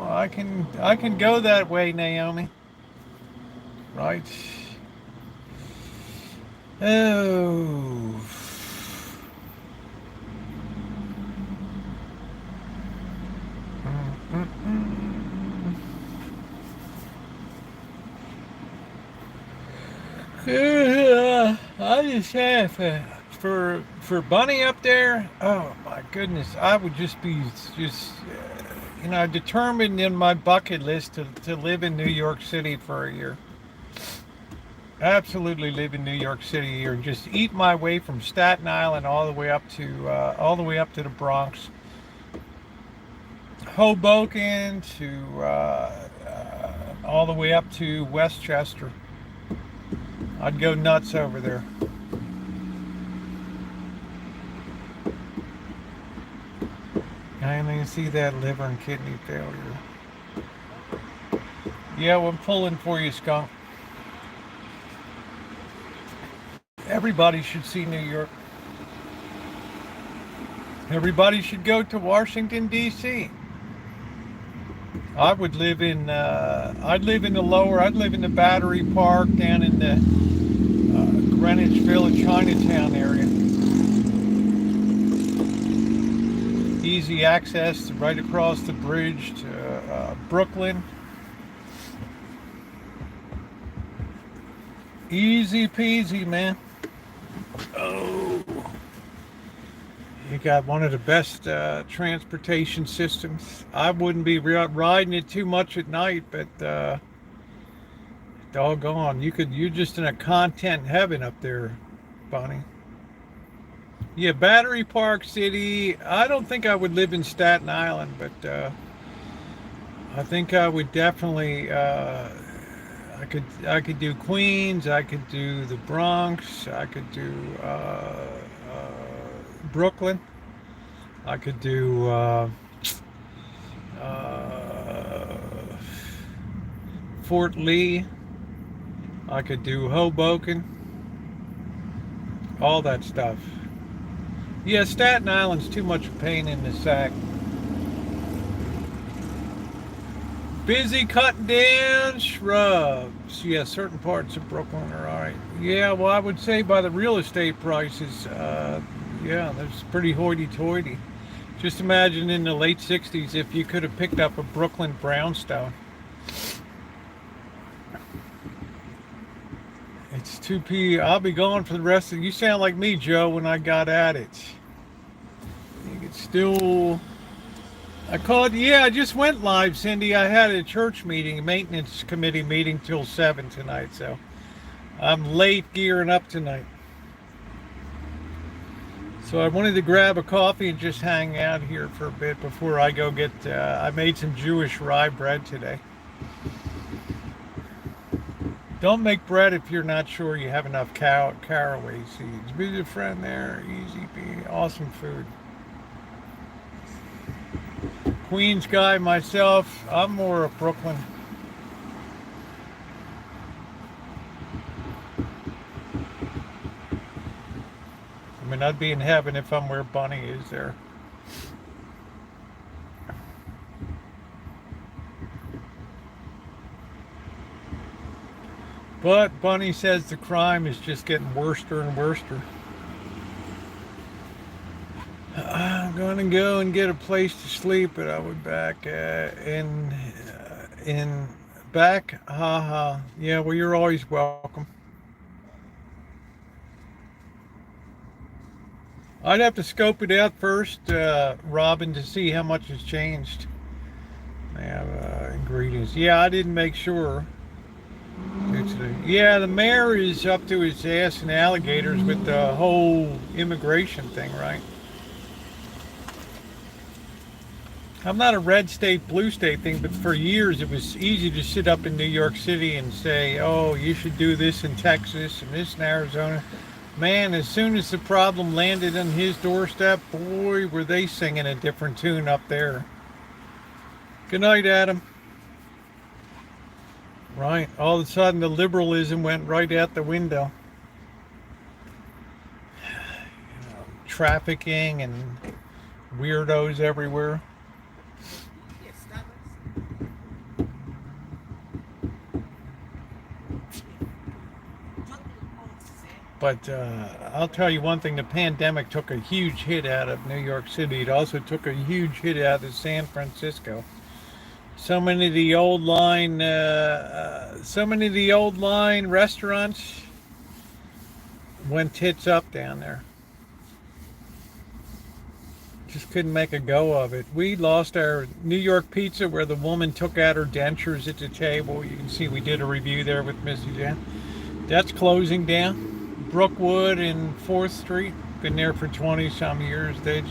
I can go that way, Naomi. Right? Oh. I just have for Bunny up there. Oh my goodness, I would just be determined in my bucket list to live in New York City for a year. Absolutely live in New York City a year and just eat my way from Staten Island all the way up to the Bronx, Hoboken to all the way up to Westchester. I'd go nuts over there. I didn't see that liver and kidney failure. Yeah, we're pulling for you, skunk. Everybody should see New York. Everybody should go to Washington, D.C. I'd live in the Battery Park down in the Greenwich Village, Chinatown area. Easy access right across the bridge to Brooklyn. Easy peasy, man. Oh, you got one of the best transportation systems. I wouldn't be riding it too much at night, but doggone, you're just in a content heaven up there, Bonnie. Yeah, Battery Park City. I don't think I would live in Staten Island, but I think I would definitely. I could do Queens. I could do the Bronx. I could do Brooklyn. I could do Fort Lee. I could do Hoboken. All that stuff. Yeah, Staten Island's too much pain in the sack. Busy cutting down shrubs. Yeah, certain parts of Brooklyn are alright. Yeah, well, I would say by the real estate prices, yeah, that's pretty hoity-toity. Just imagine in the late 60s if you could have picked up a Brooklyn brownstone. It's 2 p. I'll be gone for the rest of... You sound like me, Joe, when I got at it. You could still... I called, yeah, I just went live, Cindy. I had a church meeting, a maintenance committee meeting till 7 tonight, so I'm late gearing up tonight. So I wanted to grab a coffee and just hang out here for a bit before I go get, I made some Jewish rye bread today. Don't make bread if you're not sure you have enough caraway seeds. Be a friend there, easy peasy, awesome food. Queens guy myself, I'm more of Brooklyn. I mean, I'd be in heaven if I'm where Bunny is there. But Bunny says the crime is just getting worse and worse. I'm gonna go and get a place to sleep, but I would back in back. Haha. Yeah, well, you're always welcome. I'd have to scope it out first, Robin, to see how much has changed. I have ingredients. Yeah, I didn't make sure. Yeah, the mayor is up to his ass in alligators with the whole immigration thing, right? I'm not a red state, blue state thing, but for years it was easy to sit up in New York City and say, oh, you should do this in Texas and this in Arizona. Man, as soon as the problem landed on his doorstep, boy, were they singing a different tune up there. Good night, Adam. Right, all of a sudden the liberalism went right out the window. Trafficking and weirdos everywhere. But I'll tell you one thing, the pandemic took a huge hit out of New York City. It also took a huge hit out of San Francisco. So many of the old line restaurants went tits up down there. just couldn't make a go of it. We lost our New York pizza where the woman took out her dentures at the table. You can see we did a review there with Mrs. Jen. That's closing down. Brookwood and 4th Street. Been there for 20 some years. They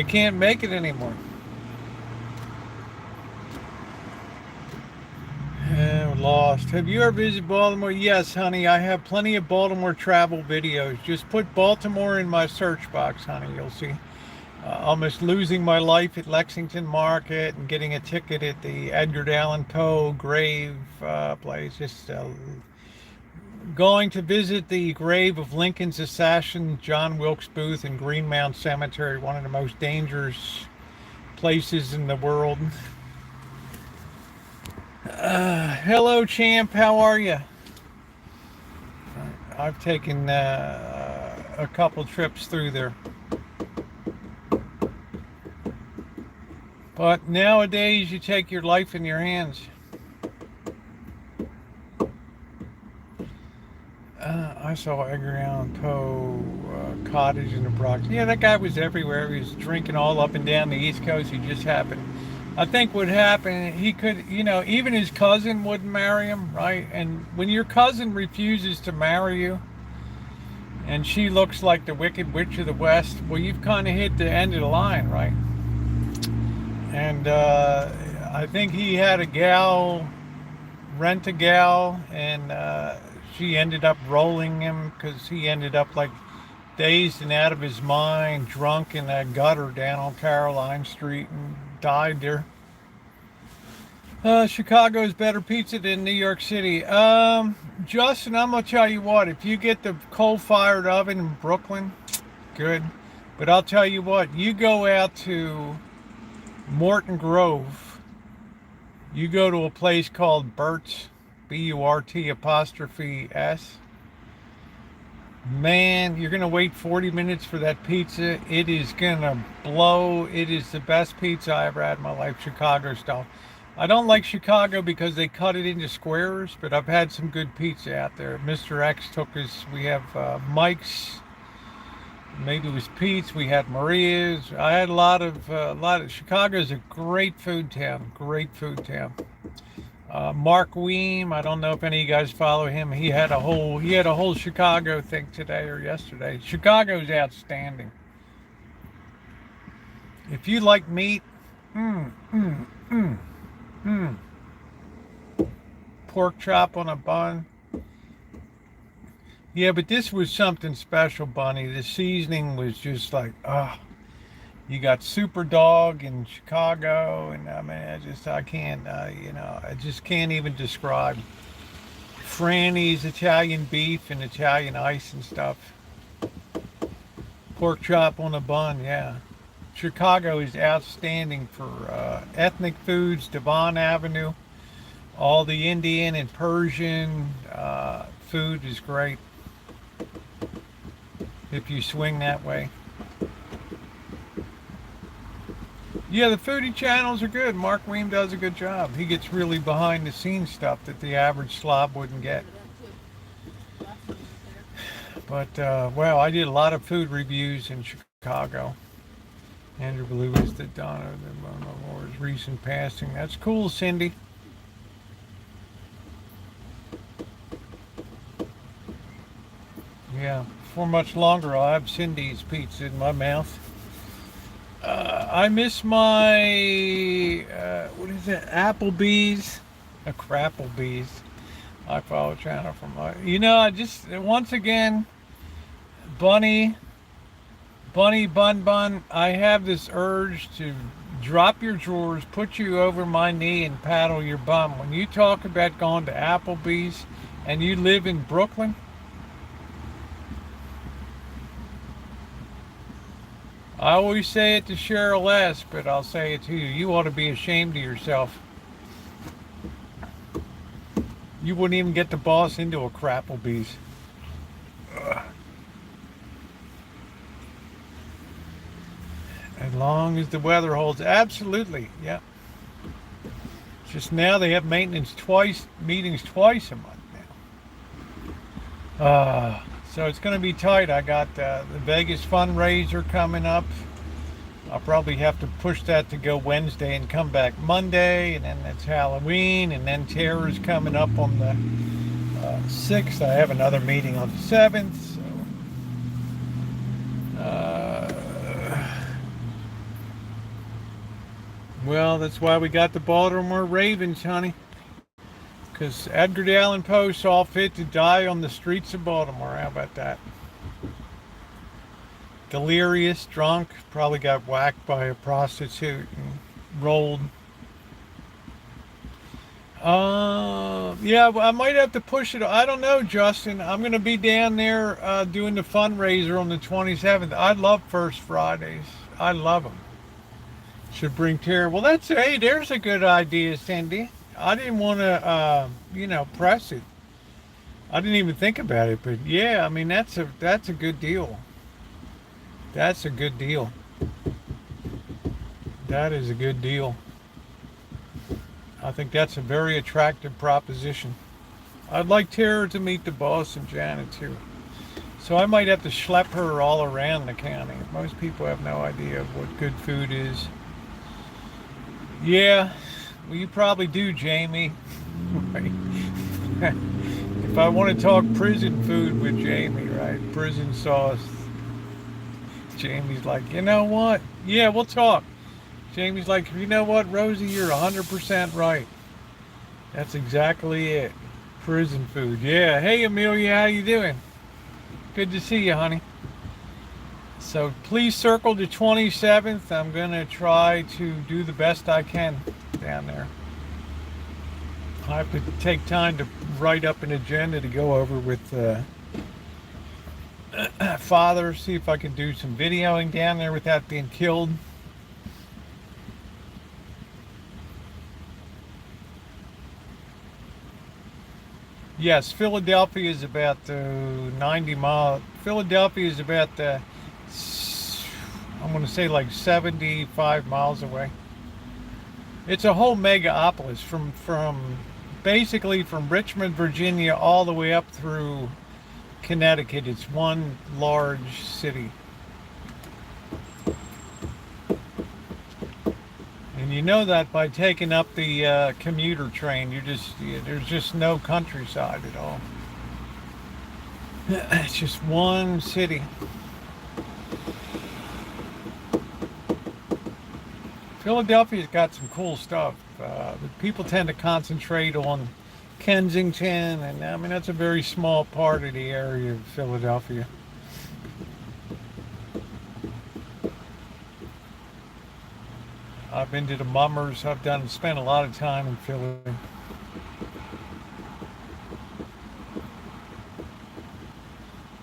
can't make it anymore. Lost. Have you ever visited Baltimore? Yes, honey. I have plenty of Baltimore travel videos. Just put Baltimore in my search box, honey. You'll see. Almost losing my life at Lexington Market and getting a ticket at the Edgar Allan Poe grave place. Just going to visit the grave of Lincoln's assassin, John Wilkes Booth, in Greenmount Cemetery, one of the most dangerous places in the world. Hello, champ. How are you? I've taken a couple trips through there. But nowadays, you take your life in your hands. I saw Edgar Allan Poe cottage in the Bronx. Yeah, that guy was everywhere. He was drinking all up and down the East Coast. He just happened. I think what happened, he could, even his cousin wouldn't marry him, right? And when your cousin refuses to marry you, and she looks like the Wicked Witch of the West, well, you've kind of hit the end of the line, right? And I think he had a gal, rent a gal, and she ended up rolling him because he ended up like dazed and out of his mind, drunk in a gutter down on Caroline Street, and died there. Chicago's better pizza than New York City. Justin, I'm gonna tell you what, if you get the coal-fired oven in Brooklyn, good. But I'll tell you what, you go out to Morton Grove, you go to a place called Burt's, B-U-R-T''S. Man, you're gonna wait 40 minutes for that pizza. It is gonna blow. It is the best pizza I ever had in my life, Chicago style. I don't like Chicago because they cut it into squares, but I've had some good pizza out there. Mr. X took us. We have Mike's. Maybe it was Pete's. We had Maria's. I had a lot of Chicago's a great food town. Great food town. Mark Weem, I don't know if any of you guys follow him. He had a whole Chicago thing today or yesterday. Chicago's outstanding. If you like meat, pork chop on a bun. Yeah, but this was something special, Bunny. The seasoning was just like, you got Super Dog in Chicago, and I mean, I can't, I just can't even describe. Franny's Italian beef and Italian ice and stuff. Pork chop on a bun, yeah. Chicago is outstanding for ethnic foods. Devon Avenue, all the Indian and Persian food is great if you swing that way. Yeah, the foodie channels are good. Mark Weem does a good job. He gets really behind the scenes stuff that the average slob wouldn't get. But, well, I did a lot of food reviews in Chicago. Andrew Lewis did Donna, his recent passing. That's cool, Cindy. Yeah, before much longer, I'll have Cindy's pizza in my mouth. I miss my, what is it, Applebee's? Crapplebee's. I follow channel from, I just, once again, Bunny, Bun, I have this urge to drop your drawers, put you over my knee, and paddle your bum. When you talk about going to Applebee's and you live in Brooklyn, I always say it to Cheryl S., but I'll say it to you. You ought to be ashamed of yourself. You wouldn't even get the boss into a Crapplebee's. As long as the weather holds. Absolutely, yeah. Just now they have meetings twice a month now. So it's going to be tight. I got the Vegas fundraiser coming up. I'll probably have to push that to go Wednesday and come back Monday, and then it's Halloween, and then Terror's coming up on the 6th. I have another meeting on the 7th. So, well, that's why we got the Baltimore Ravens, honey. Because Edgar Allan Poe saw fit to die on the streets of Baltimore. How about that? Delirious, drunk, probably got whacked by a prostitute and rolled. Yeah, I might have to push it. I don't know, Justin. I'm going to be down there doing the fundraiser on the 27th. I love First Fridays. I love them. Should bring Tara. Well, hey, there's a good idea, Cindy. I didn't want to, press it. I didn't even think about it, but yeah, I mean, that's a good deal. That's a good deal. That is a good deal. I think that's a very attractive proposition. I'd like Tara to meet the boss and Janet too. So I might have to schlep her all around the county. Most people have no idea of what good food is. Yeah, well, you probably do, Jamie. If I want to talk prison food with Jamie, right? Prison sauce. Jamie's like, you know what? Yeah, we'll talk. Jamie's like, you know what, Rosie, you're 100% right. That's exactly it. Prison food. Yeah. Hey, Amelia, how you doing? Good to see you, honey. So please circle the 27th. I'm going to try to do the best I can down there. I have to take time to write up an agenda to go over with Father, see if I can do some videoing down there without being killed. Yes, Philadelphia is about 90 miles. Philadelphia is about I'm going to say like 75 miles away. It's a whole megapolis from basically from Richmond, Virginia, all the way up through Connecticut. It's one large city. And you know that by taking up the commuter train. There's just no countryside at all. It's just one city. Philadelphia's got some cool stuff. People tend to concentrate on Kensington, and I mean that's a very small part of the area of Philadelphia. I've been to the Mummers. I've spent a lot of time in Philly.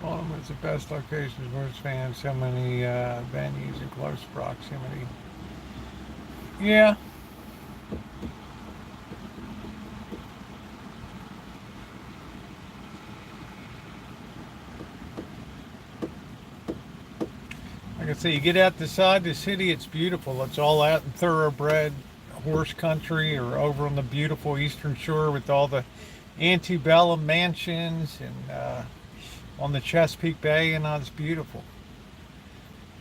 Baltimore is the best location for fans. So many venues in close proximity. Yeah. Like I say, you get out the side of the city, it's beautiful. It's all out in thoroughbred horse country, or over on the beautiful Eastern Shore with all the antebellum mansions, and on the Chesapeake Bay, and it's beautiful.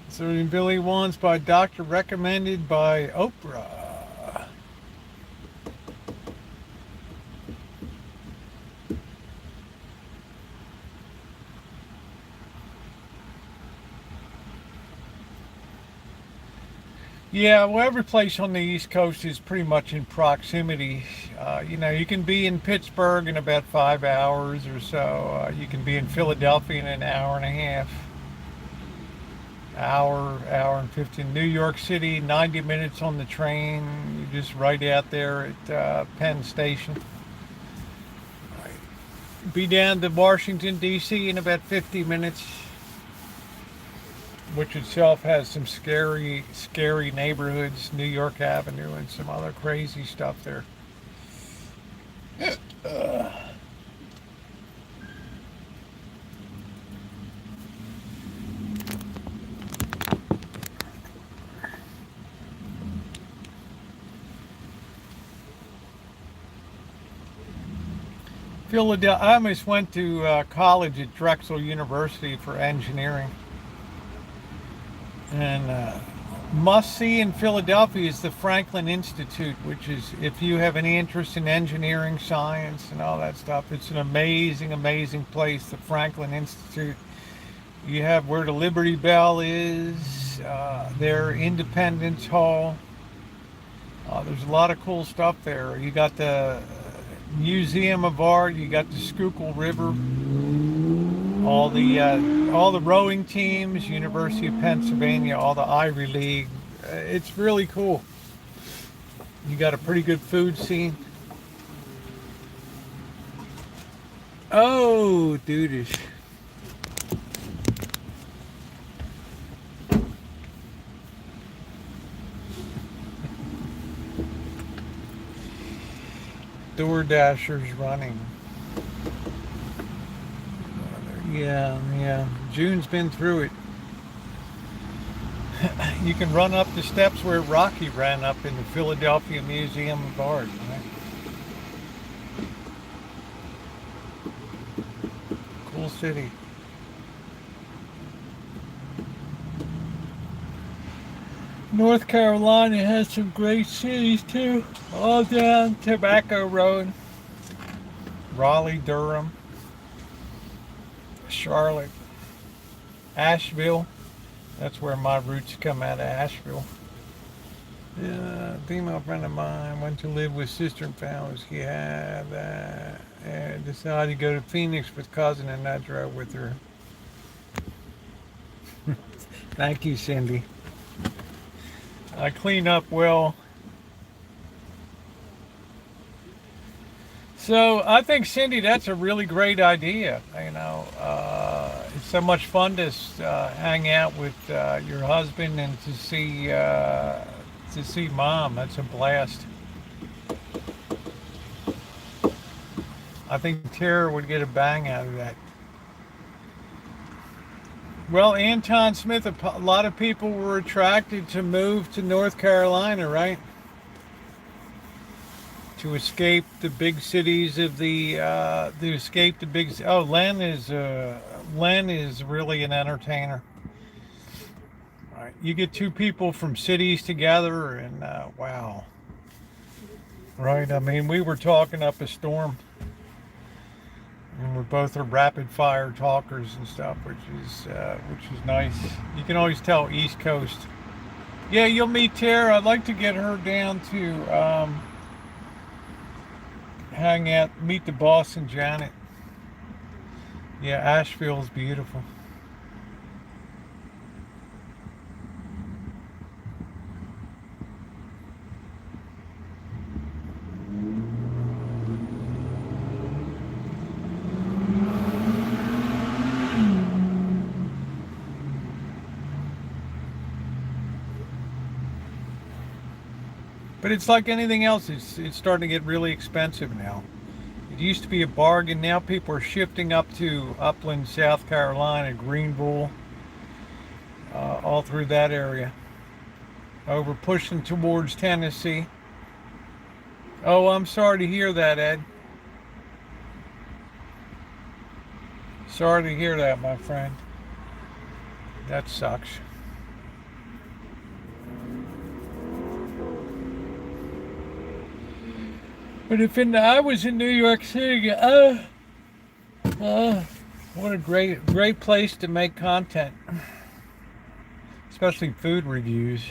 So Billy Wands by Doctor, recommended by Oprah. Yeah, well, every place on the East Coast is pretty much in proximity. You can be in Pittsburgh in about 5 hours or so. You can be in Philadelphia in an hour and a half. Hour and 15. New York City, 90 minutes on the train. You're just right out there at Penn Station. Be down to Washington, D.C. in about 50 minutes, which itself has some scary neighborhoods, New York Avenue, and some other crazy stuff there. Philadelphia. I almost went to college at Drexel University for engineering, and must see in Philadelphia is the Franklin Institute, which is, if you have any interest in engineering, science, and all that stuff, it's an amazing, amazing place, the Franklin Institute. You have where the Liberty Bell is, their Independence Hall. There's a lot of cool stuff there. You got the Museum of Art, you got the Schuylkill River, all the rowing teams, University of Pennsylvania, all the Ivy League. It's really cool. You got a pretty good food scene. Oh, dude. Door Dashers running. Yeah. June's been through it. You can run up the steps where Rocky ran up in the Philadelphia Museum of Art. Right? Cool city. North Carolina has some great cities too. All down Tobacco Road, Raleigh, Durham, Charlotte, Asheville. That's where my roots come out of, Asheville. Yeah, a female friend of mine went to live with sister and families. Yeah, that. And decided to go to Phoenix with cousin, and I drove with her. Thank you, Cindy. I clean up well. So I think, Cindy, that's a really great idea. It's so much fun to hang out with your husband and to see Mom. That's a blast. I think Tara would get a bang out of that. Well, Anton Smith, a lot of people were attracted to move to North Carolina, right? To escape the big cities of Oh, Len is really an entertainer. Right. You get two people from cities together, and wow. Right. I mean, we were talking up a storm. And we both are rapid fire talkers and stuff, which is nice. You can always tell East Coast. Yeah, you'll meet Tara. I'd like to get her down to hang out, meet the boss and Janet. Yeah, Asheville's beautiful. But it's like anything else. It's starting to get really expensive now. It used to be a bargain. Now people are shifting up to Upland, South Carolina, Greenville, all through that area. Over pushing towards Tennessee. Oh, I'm sorry to hear that, Ed. Sorry to hear that, my friend. That sucks. But I was in New York City, what a great place to make content, especially food reviews.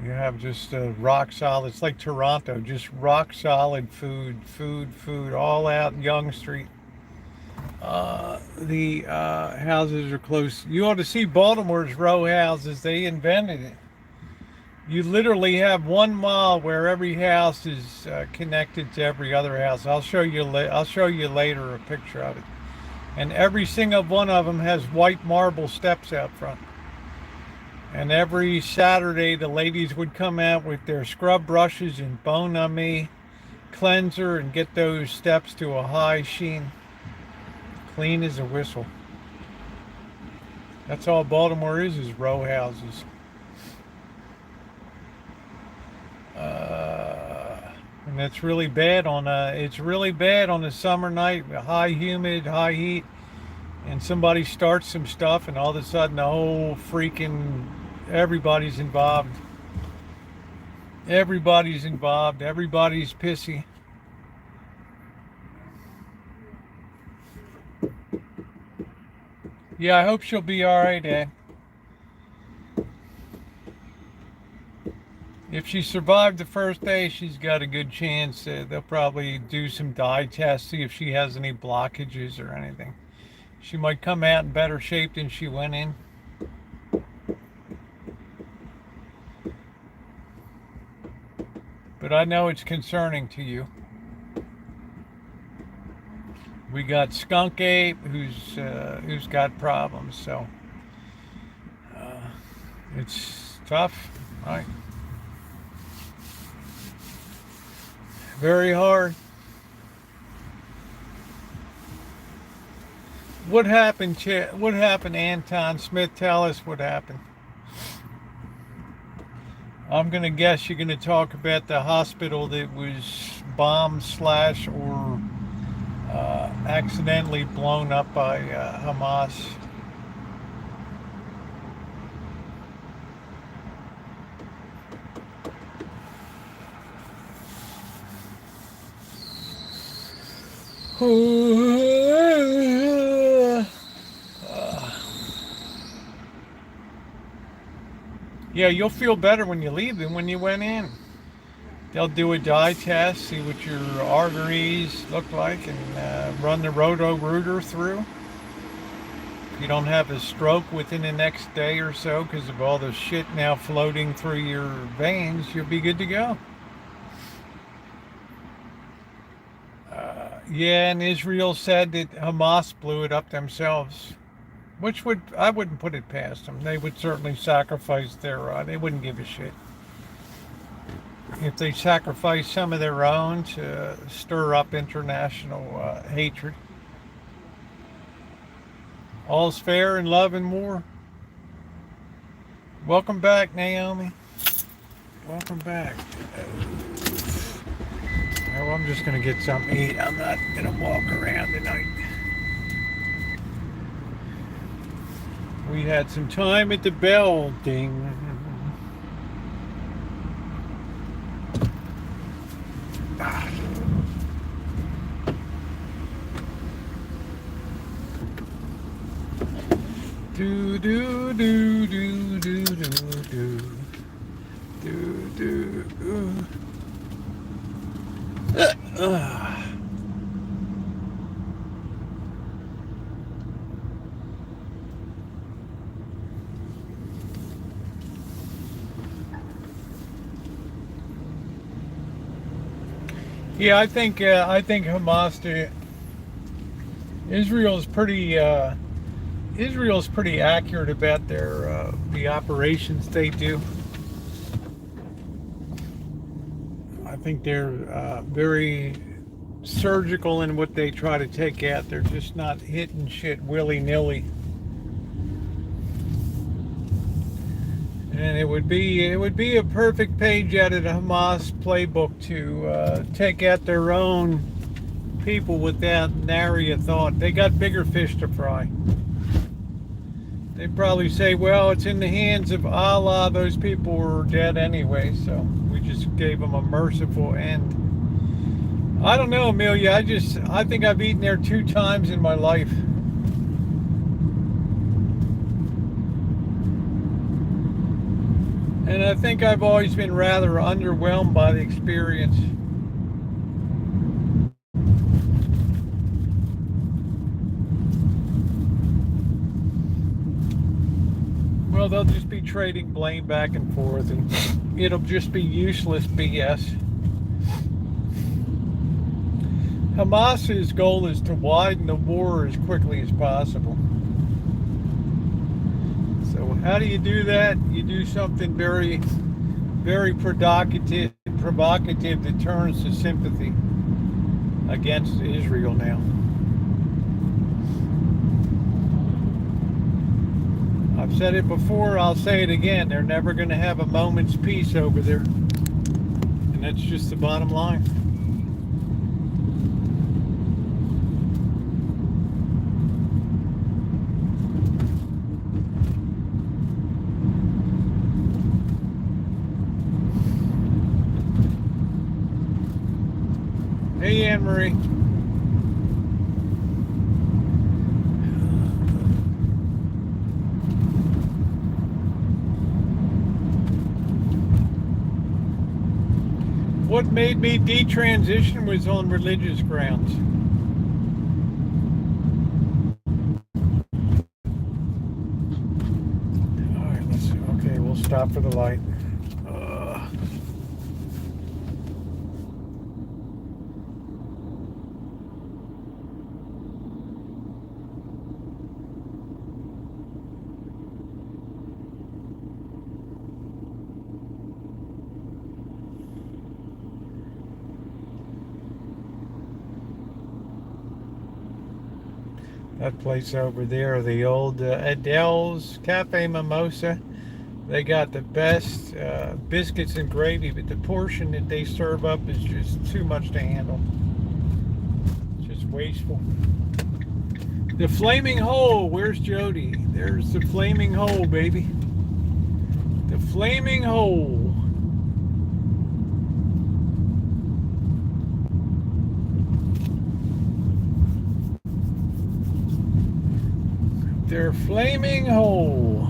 You have just rock solid. It's like Toronto, just rock solid food, all out Yonge Street. The houses are close. You ought to see Baltimore's row houses. They invented it. You literally have 1 mile where every house is connected to every other house. I'll show you later a picture of it. And every single one of them has white marble steps out front. And every Saturday, the ladies would come out with their scrub brushes and Bon Ami cleanser and get those steps to a high sheen, clean as a whistle. That's all Baltimore is row houses. And it's really bad on a summer night, high humid, high heat, and somebody starts some stuff, and all of a sudden the whole freaking everybody's involved. Everybody's involved. Everybody's pissy. Yeah, I hope she'll be all right, eh? If she survived the first day, she's got a good chance. They'll probably do some dye tests, see if she has any blockages or anything. She might come out in better shape than she went in. But I know it's concerning to you. We got Skunk Ape, who's got problems, so it's tough, right? Very hard. What happened, What happened, Anton Smith? Tell us what happened. I'm going to guess you're going to talk about the hospital that was bombed slash or accidentally blown up by Hamas. Yeah, you'll feel better when you leave than when you went in. They'll do a dye test, see what your arteries look like, and run the roto-rooter through. If you don't have a stroke within the next day or so because of all the shit now floating through your veins, you'll be good to go. Yeah, and Israel said that Hamas blew it up themselves, which I wouldn't put it past them. They would certainly sacrifice their. They wouldn't give a shit if they sacrifice some of their own to stir up international hatred. All's fair in love and war. Welcome back, Naomi. Welcome back. Oh, I'm just going to get something to eat. I'm not going to walk around tonight. We had some time at the bell ding. Do do do do do do do do do. Yeah, I think Hamas, Israel's pretty accurate about their the operations they do. I think they're very surgical in what they try to take out. They're just not hitting shit willy-nilly. And it would be a perfect page out of the Hamas playbook to take out their own people without nary a thought. They got bigger fish to fry. They'd probably say, well, it's in the hands of Allah. Those people were dead anyway, so we just gave them a merciful end. I don't know, Amelia. I think I've eaten there 2 times in my life. And I think I've always been rather underwhelmed by the experience. Well, they'll just be trading blame back and forth, and it'll just be useless BS. Hamas's goal is to widen the war as quickly as possible. So how do you do that? You do something very, very provocative that turns to sympathy against Israel now. I've said it before, I'll say it again. They're never going to have a moment's peace over there. And that's just the bottom line. Hey, Anne Marie. What made me detransition was on religious grounds. All right, okay, we'll stop for the light. That place over there, the old Adele's Cafe Mimosa. They got the best biscuits and gravy, but the portion that they serve up is just too much to handle. It's just wasteful. The Flaming Hole. Where's Jody? There's the Flaming Hole, baby. The Flaming Hole. Their Flaming Hole.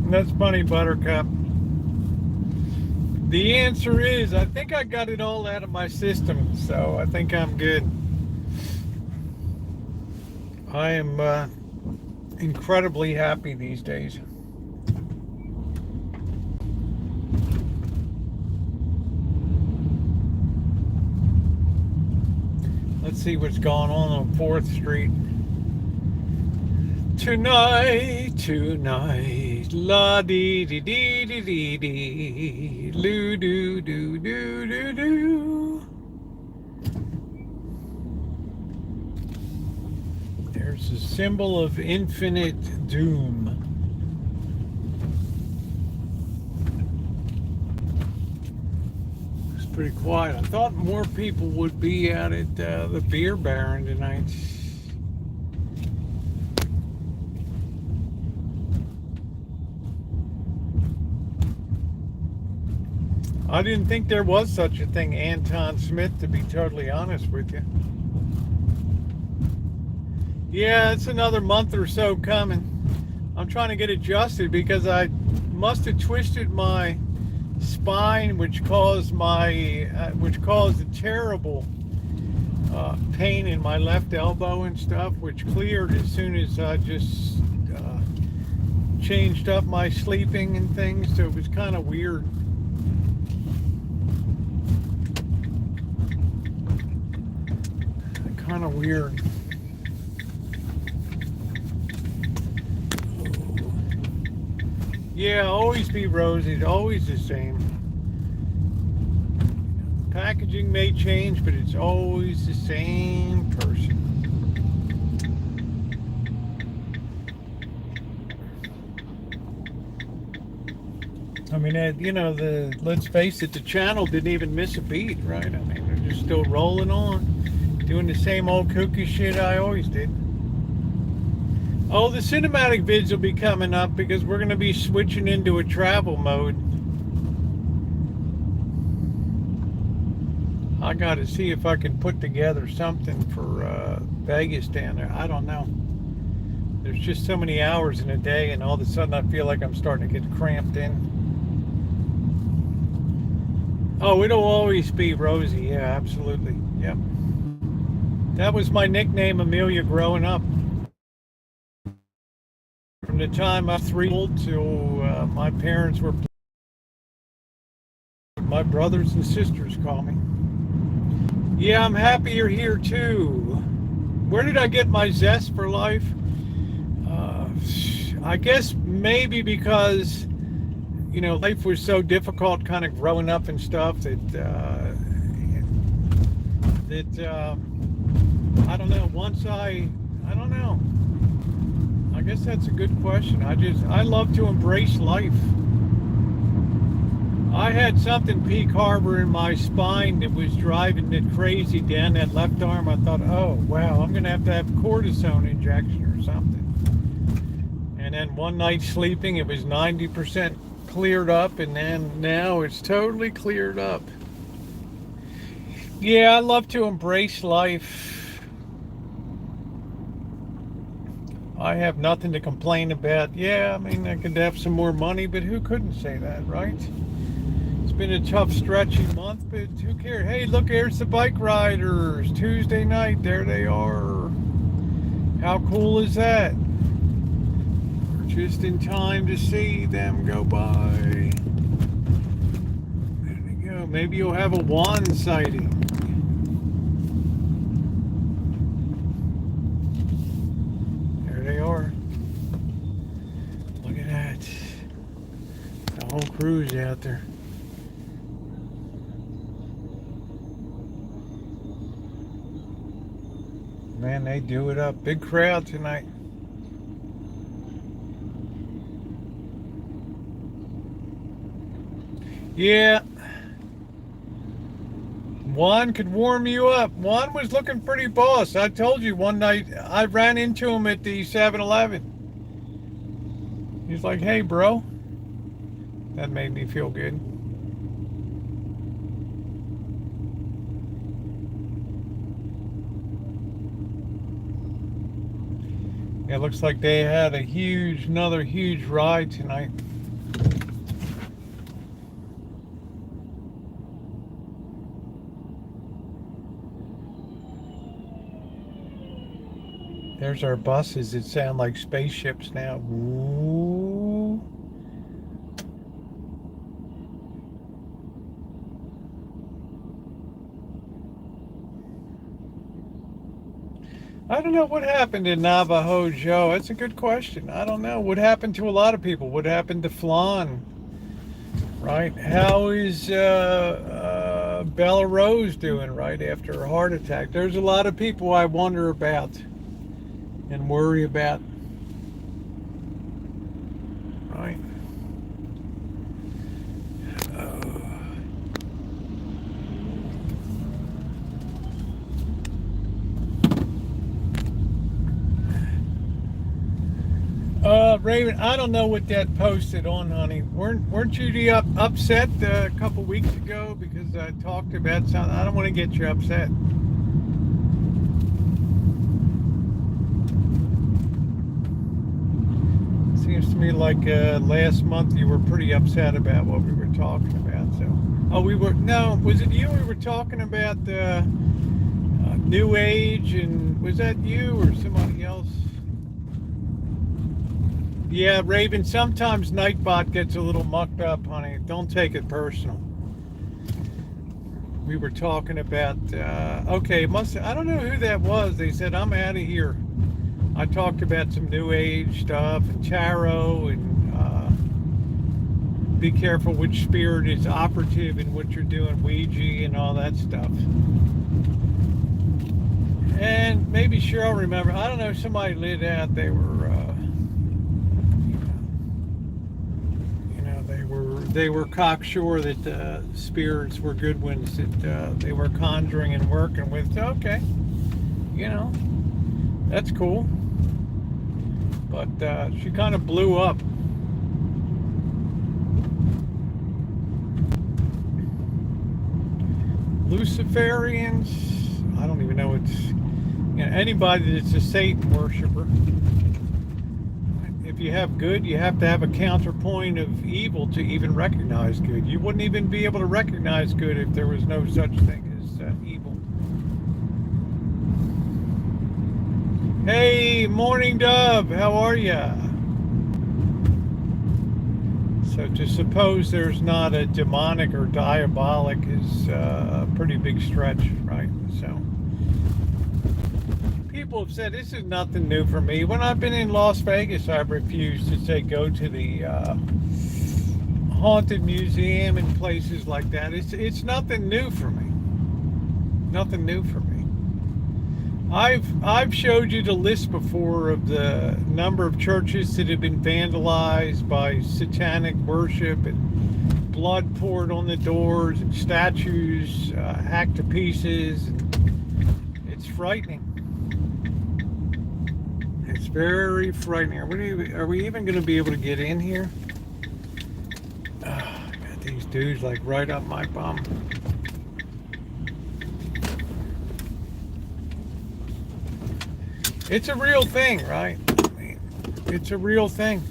That's funny, Buttercup. The answer is, I think I got it all out of my system, so I think I'm good. I am incredibly happy these days. Let's see what's going on 4th Street. Tonight, la dee dee dee dee dee dee, loo doo doo doo doo doo. There's a symbol of infinite doom. It's pretty quiet. I thought more people would be out at the Beer Baron tonight. I didn't think there was such a thing, Anton Smith, to be totally honest with you. Yeah, it's another month or so coming. I'm trying to get adjusted because I must have twisted my spine, which caused a terrible pain in my left elbow and stuff, which cleared as soon as I just changed up my sleeping and things. So it was kind of weird. Kind of weird. Yeah, always be Rosie. Always the same. Packaging may change, but it's always the same person. I mean, let's face it, the channel didn't even miss a beat, right? I mean, they're just still rolling on. Doing the same old kooky shit I always did. Oh, the cinematic vids will be coming up because we're going to be switching into a travel mode. I got to see if I can put together something for Vegas down there. I don't know. There's just so many hours in a day, and all of a sudden I feel like I'm starting to get cramped in. Oh, it'll always be Rosie. Yeah, absolutely. Yep. That was my nickname, Amelia, growing up. From the time I was 3 years old till my parents were, my brothers and sisters call me. Yeah, I'm happy you're here too. Where did I get my zest for life? I guess maybe because, life was so difficult kind of growing up and stuff that that I don't know. I don't know. I guess that's a good question. I love to embrace life. I had something peak harbor in my spine that was driving me crazy down that left arm. I thought, oh wow, I'm gonna have cortisone injection or something. And then one night sleeping, it was 90% cleared up, and then now it's totally cleared up. Yeah, I love to embrace life. I have nothing to complain about. Yeah, I mean, I could have some more money, but who couldn't say that, right? It's been a tough, stretchy month, but who cares? Hey, look, there's the bike riders. Tuesday night, there they are. How cool is that? We're just in time to see them go by. There they go. Maybe you'll have a wand sighting. There they are. Look at that. The whole crew's out there. Man, they do it up. Big crowd tonight. Yeah. Juan could warm you up. Juan was looking pretty boss. I told you one night I ran into him at the 7-Eleven. He's like, hey, bro. That made me feel good. It looks like they had another huge ride tonight. There's our buses that sound like spaceships now. Ooh. I don't know what happened in Navajo, Joe. That's a good question. I don't know. What happened to a lot of people? What happened to Flan? Right? How is Bella Rose doing right after her heart attack? There's a lot of people I wonder about and worry about. Right? Raven, I don't know what that posted on, honey. Weren't you upset a couple weeks ago because I talked about something? I don't want to get you upset. Seems to me like last month you were pretty upset about what we were talking about. So, was it you? We were talking about New Age, and was that you or somebody else? Yeah, Raven, sometimes Nightbot gets a little mucked up, honey. Don't take it personal. We were talking about, okay, I don't know who that was. They said, I'm out of here. I talked about some New Age stuff and tarot and be careful which spirit is operative in what you're doing, Ouija and all that stuff. And maybe Cheryl remember, I don't know, somebody lit out, they were, they were cocksure that spirits were good ones that they were conjuring and working with. Okay, that's cool. But she kind of blew up. Luciferians, I don't even know. It's anybody that's a Satan worshiper. If you have good, you have to have a counterpoint of evil to even recognize good. You wouldn't even be able to recognize good if there was no such thing as evil. Hey, Morning Dove, how are ya? So to suppose there's not a demonic or diabolic is a pretty big stretch, right? So people have said this is nothing new for me. When I've been in Las Vegas, I've refused to say go to the haunted museum and places like that. It's nothing new for me. nothing new for me. I've showed you the list before of the number of churches that have been vandalized by satanic worship and blood poured on the doors and statues hacked to pieces. It's frightening. It's very frightening. Are we even going to be able to get in here? I got these dudes like right up my bum. It's a real thing, right? I mean, it's a real thing.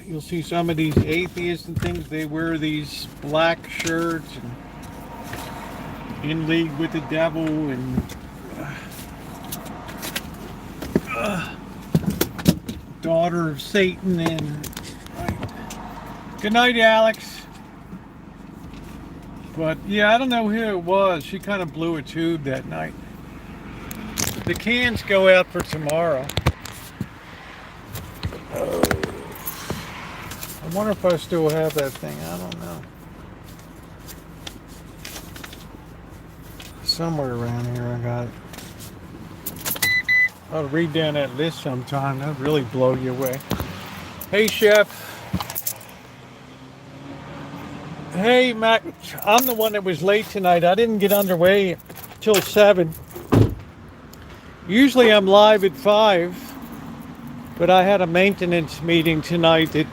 You'll see some of these atheists and things, they wear these black shirts and in league with the devil and daughter of Satan and good night, Alex. But yeah, I don't know who it was. She kind of blew a tube that night. The cans go out for tomorrow. Oh. I wonder if I still have that thing. I don't know. Somewhere around here I got it. I'll read down that list sometime. That'll really blow you away. Hey, Chef. Hey, Mac. I'm the one that was late tonight. I didn't get underway till 7. Usually I'm live at 5, but I had a maintenance meeting tonight that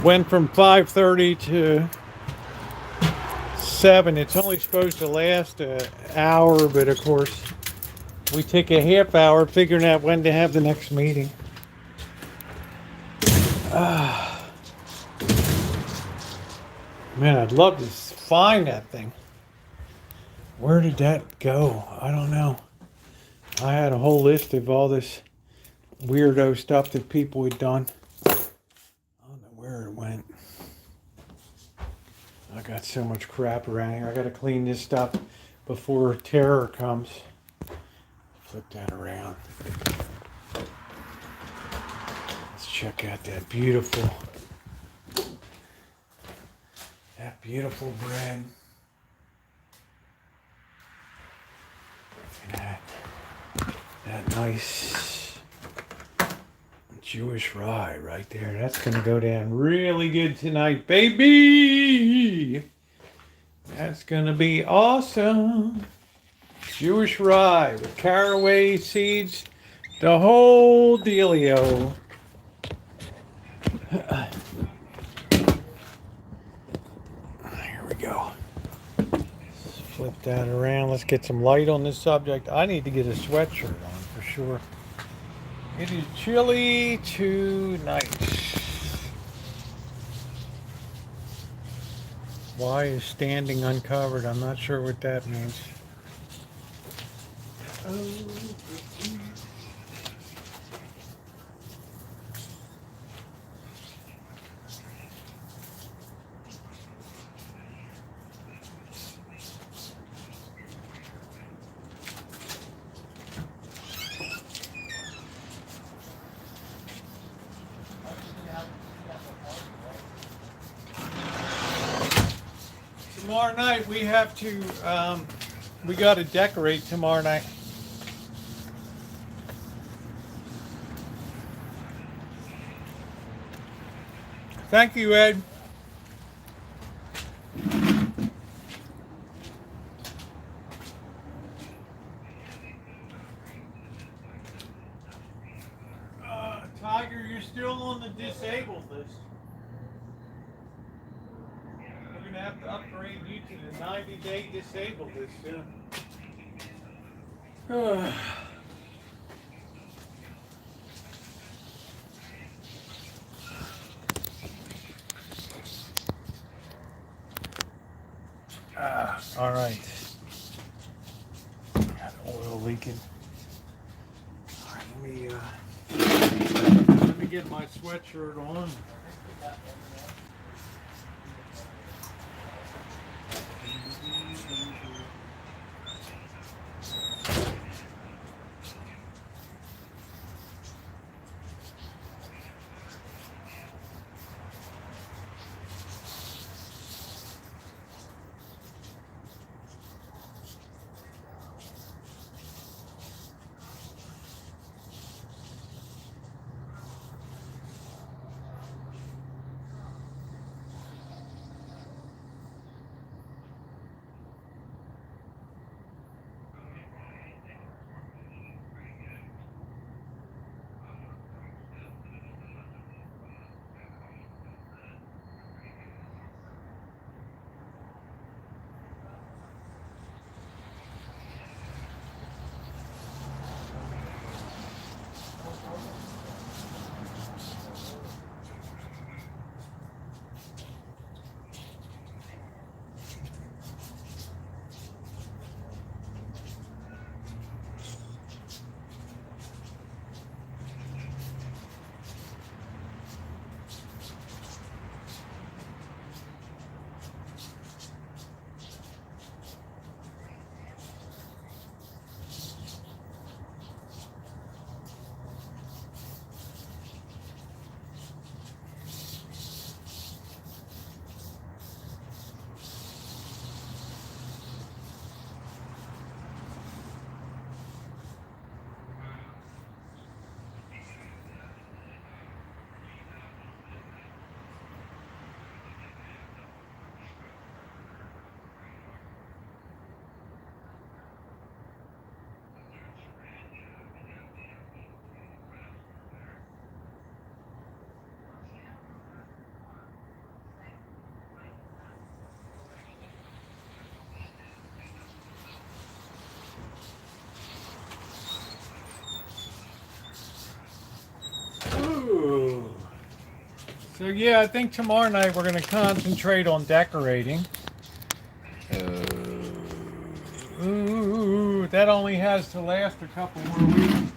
went from 5:30 to 7. It's only supposed to last an hour, but of course we take a half hour figuring out when to have the next meeting. Man, I'd love to find that thing. Where did that go? I don't know. I had a whole list of all this weirdo stuff that people had done. I don't know where it went. I got so much crap around here. I got to clean this stuff before terror comes. Flip that around. Let's check out that beautiful bread. And that nice Jewish rye right there. That's going to go down really good tonight, baby. That's going to be awesome. Jewish rye with caraway seeds, the whole dealio. Here we go. Let's flip that around. Let's get some light on this subject. I need to get a sweatshirt on for sure. It is chilly tonight. Why is standing uncovered? I'm not sure what that means. Tomorrow night we have to, we got to decorate tomorrow night. Thank you, Ed. Tiger, you're still on the disabled list. We're going to have to upgrade you to the 90-day disabled list soon. All right. Got oil leaking. All right, let me get my sweatshirt on. So yeah, I think tomorrow night we're going to concentrate on decorating. Ooh, that only has to last a couple more weeks.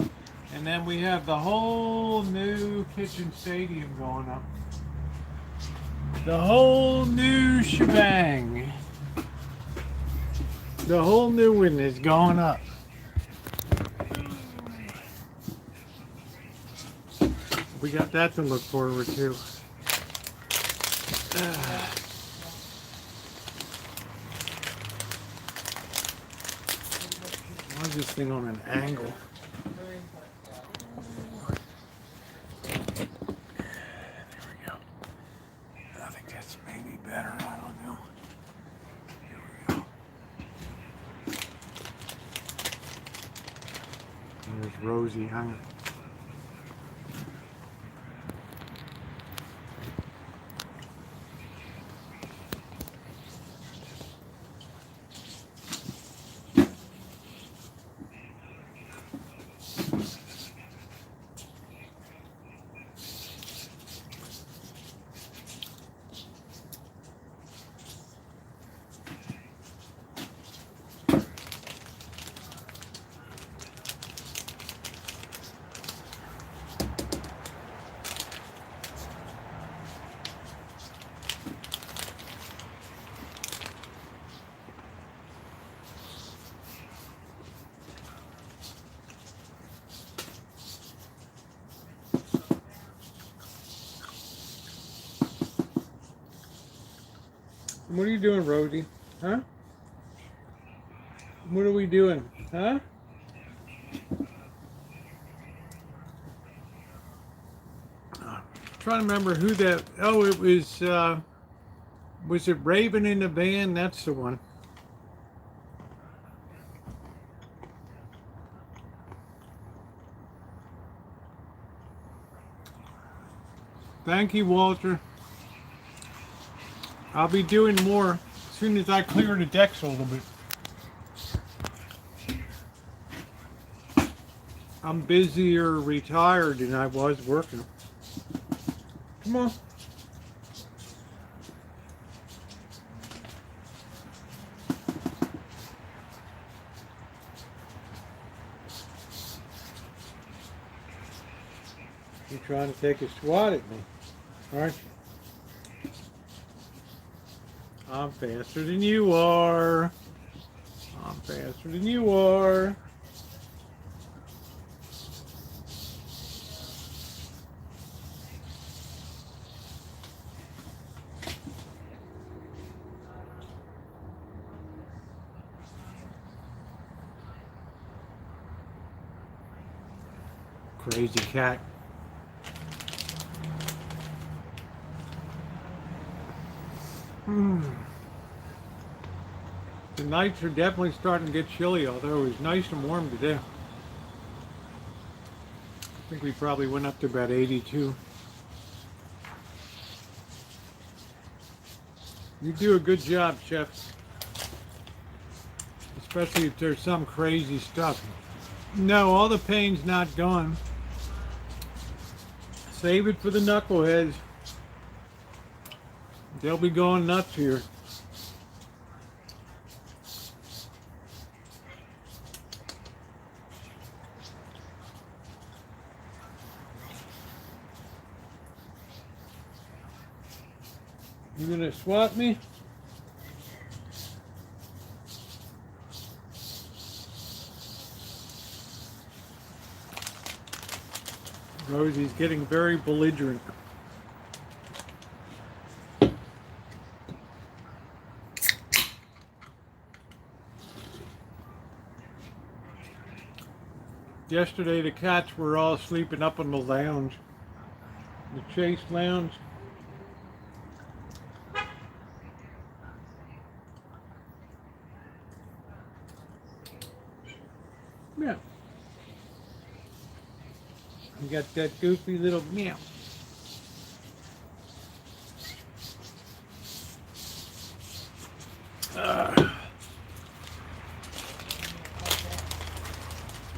And then we have the whole new kitchen stadium going up. The whole new shebang. The whole new one is going up. We got that to look forward to. Why is this thing on an angle? There we go. I think that's maybe better. I don't know. Here we go. There's Rosie hanging. What are you doing, Rosie? Huh? What are we doing? Huh? Trying to remember who that. Oh, it was. Was it Raven in the van? That's the one. Thank you, Walter. I'll be doing more as soon as I clear the decks a little bit. I'm busier retired than I was working. Come on. You're trying to take a swat at me, aren't you? I'm faster than you are. I'm faster than you are. Crazy cat. The nights are definitely starting to get chilly, although it was nice and warm today. I think we probably went up to about 82. You do a good job, Chef. Especially if there's some crazy stuff. No, all the pain's not gone. Save it for the knuckleheads. They'll be going nuts here. You gonna swat me? Rosie's getting very belligerent. Yesterday the cats were all sleeping up on the lounge, the Chase lounge. Yeah. You got that goofy little meow.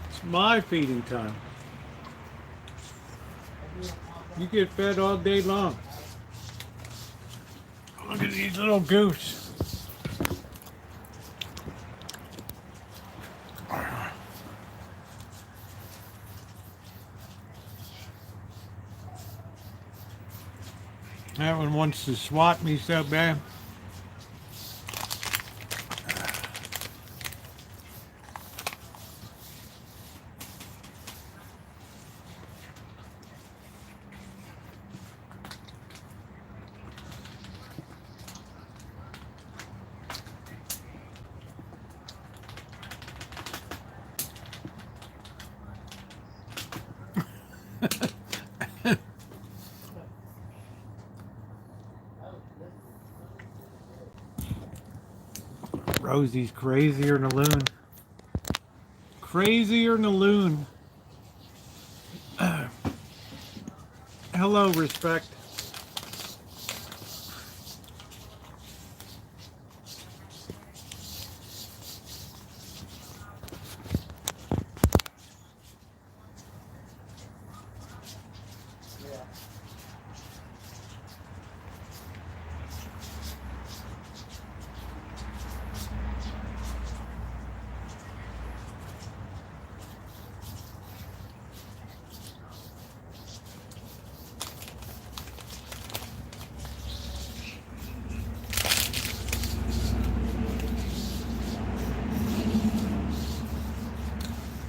It's my feeding time. You get fed all day long. these little goose. That one wants to swat me so bad. Rosie's crazier than a loon. Crazier than a loon. Hello, respect.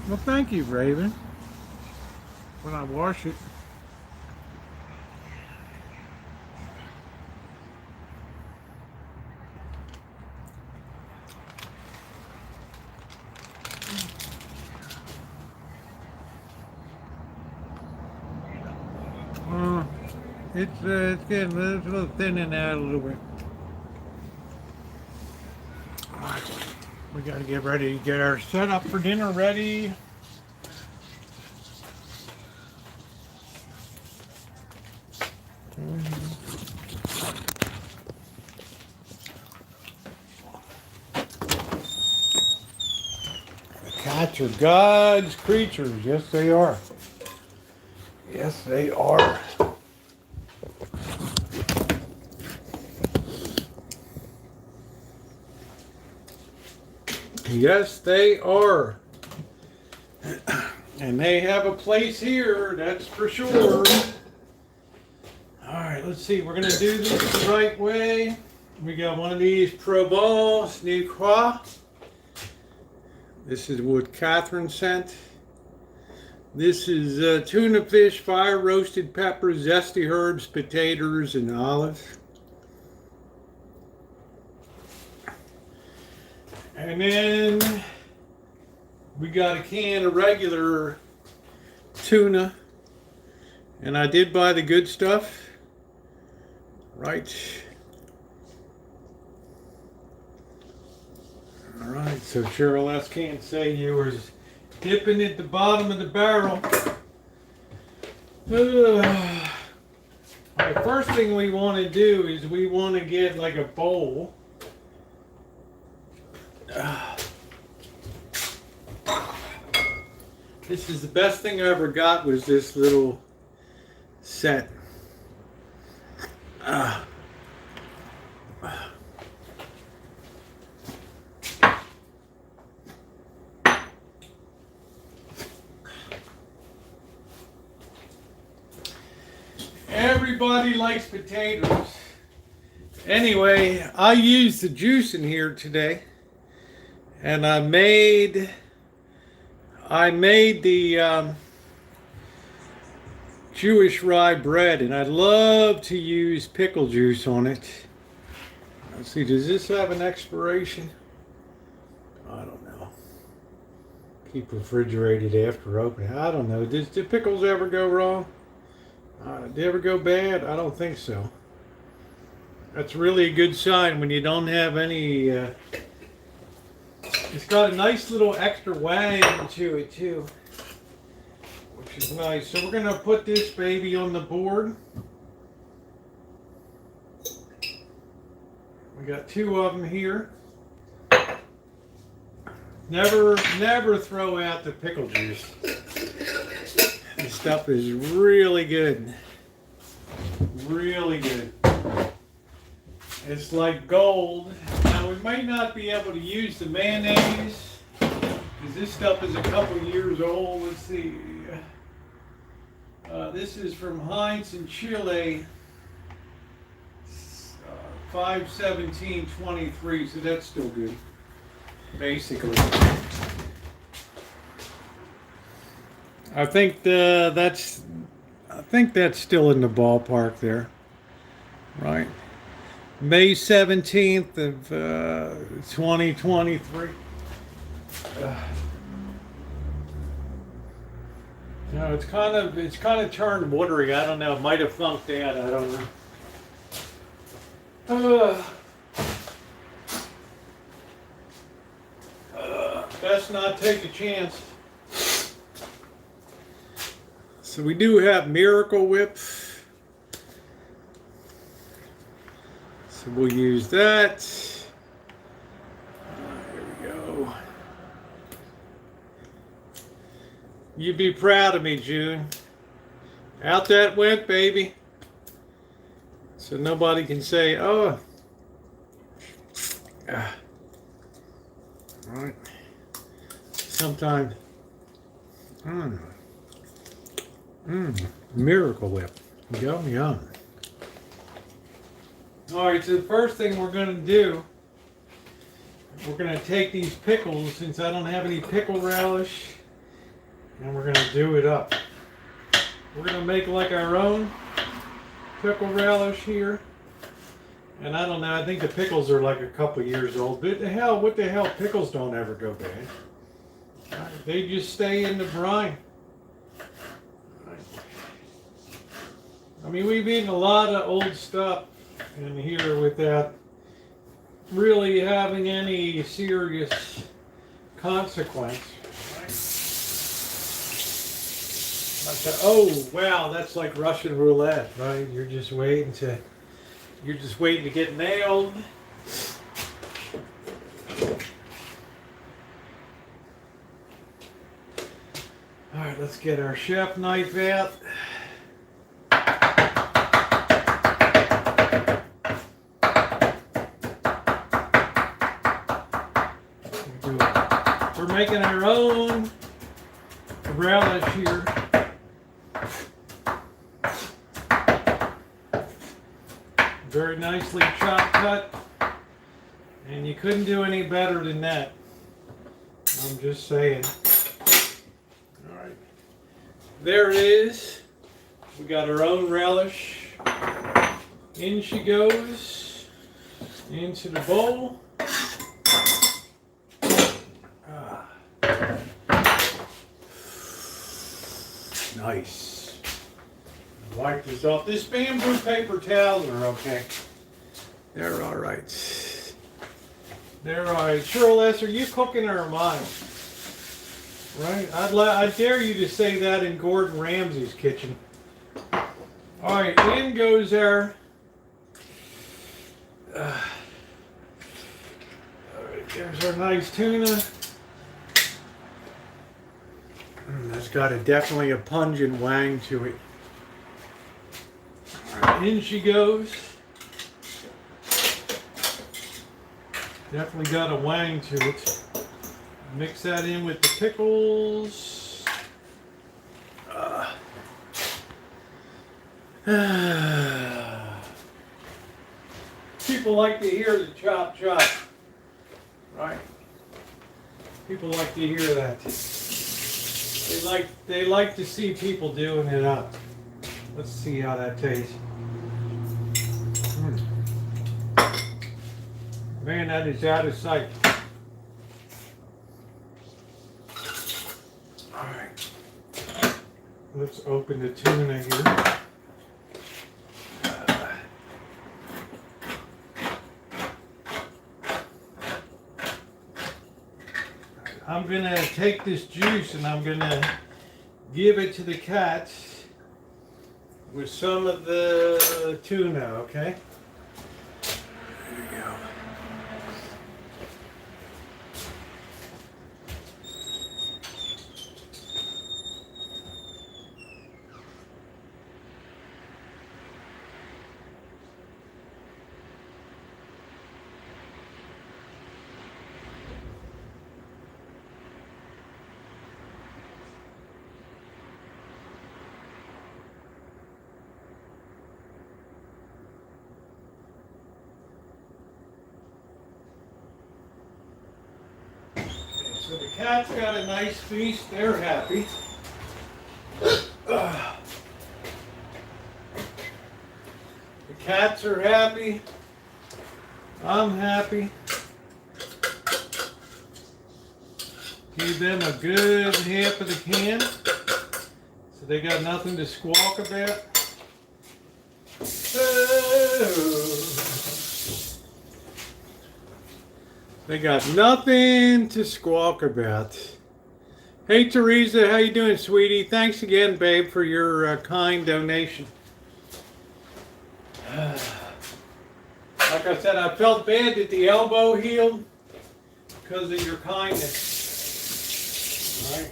Well, thank you, Raven. When I wash it. It's getting a little thinning out a little bit. All right, we got to get ready to get our setup for dinner ready. Cats are God's creatures. Yes, they are. Yes, they are. Yes, they are. And they have a place here, that's for sure. Alright, let's see. We're going to do this the right way. We got one of these Provence New Croix. This is what Catherine sent. This is tuna fish, fire roasted peppers, zesty herbs, potatoes, and olives. And then we got a can of regular tuna. And I did buy the good stuff. Right. Alright, so Cheryl S. can't say you were dipping at the bottom of the barrel. Alright, first thing we want to do is we want to get like a bowl. This is the best thing I ever got, was this little set. Everybody likes potatoes. Anyway, I used the juice in here today, and I made the Jewish rye bread, and I love to use pickle juice on it. Let's see, does this have an expiration? I don't know. Keep refrigerated after opening. I don't know. Did pickles ever go wrong? Did they ever go bad? I don't think so. That's really a good sign when you don't have any. It's got a nice little extra wang to it too, which is nice. So we're going to put this baby on the board. We got two of them here. Never throw out the pickle juice. This stuff is really good. Really good. It's like gold. Now we might not be able to use the mayonnaise because this stuff is a couple years old. Let's see. This is from Heinz in Chile. 5/17/23, so that's still good, basically. I think that's still in the ballpark there, right? May 17th of 2023. You know, it's kind of turned watery. I don't know. It might have funked out. I don't know. Best not take a chance. So we do have Miracle Whip. So we'll use that. Here we go. You'd be proud of me, June. Out that went, baby. So nobody can say, oh. Right. Sometimes, I don't know. Miracle Whip. Yum, yum. Alright, so the first thing we're going to do, we're going to take these pickles, since I don't have any pickle relish, and we're going to do it up. We're going to make like our own pickle relish here. And I don't know, I think the pickles are like a couple years old. But what the hell, pickles don't ever go bad. They just stay in the brine. I mean, we've eaten a lot of old stuff in here without really having any serious consequence. Oh wow, that's like Russian roulette, right? You're just waiting to get nailed. All right, let's get our chef knife out. We're making our own relish here. Very nicely chopped cut. And you couldn't do any better than that. I'm just saying. Alright. There it is. We got our own relish. In she goes. Into the bowl. Nice. Wipe this off. This bamboo paper towels are okay. They're all right. They're all right. Sure, Les, are you cooking or am I? Right? I dare you to say that in Gordon Ramsay's kitchen. All right, in goes our. All right, there's our nice tuna. That's got definitely a pungent wang to it. All right, in she goes. Definitely got a wang to it. Mix that in with the pickles. People like to hear the chop chop, right? People like to hear that. They like to see people doing it up. Let's see how that tastes. Man, that is out of sight. All right. Let's open the tuna here. I'm gonna take this juice and I'm gonna give it to the cats with some of the tuna, okay? There we go. So the cat's got a nice feast. They're happy. The cats are happy. I'm happy. Give them a good half of the can. So they got nothing to squawk about. They got nothing to squawk about. Hey Teresa, how you doing, sweetie? Thanks again, babe, for your kind donation. Like I said, I felt bad that the elbow healed because of your kindness. All right.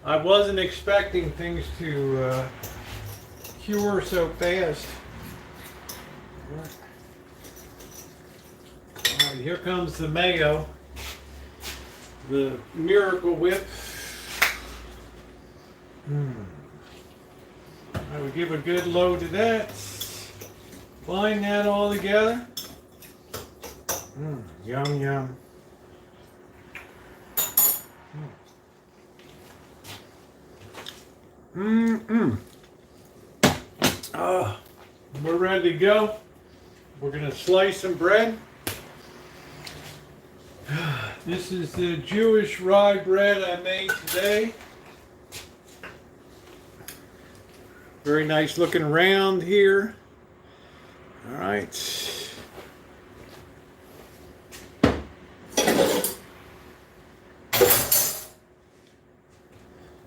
I wasn't expecting things to cure so fast. All right, here comes the mayo, the Miracle Whip. I would give a good load of that. Bind that all together. Yum, yum. We're ready to go. We're going to slice some bread. This is the Jewish rye bread I made today. Very nice looking round here. All right.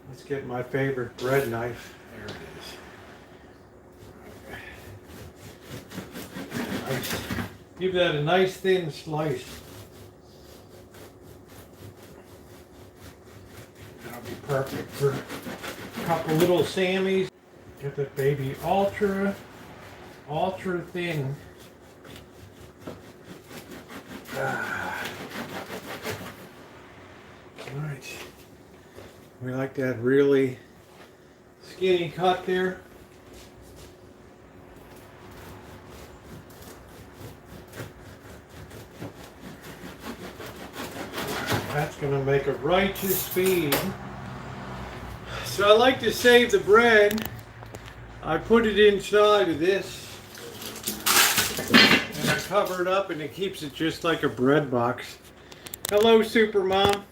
Let's get my favorite bread knife. There it is. Nice. Give that a nice thin slice. That'll be perfect for a couple little Sammies. Get that baby ultra thin. Alright. We like that really skinny cut there. That's going to make a righteous feed. So I like to save the bread. I put it inside of this. And I cover it up and it keeps it just like a bread box. Hello, Supermom.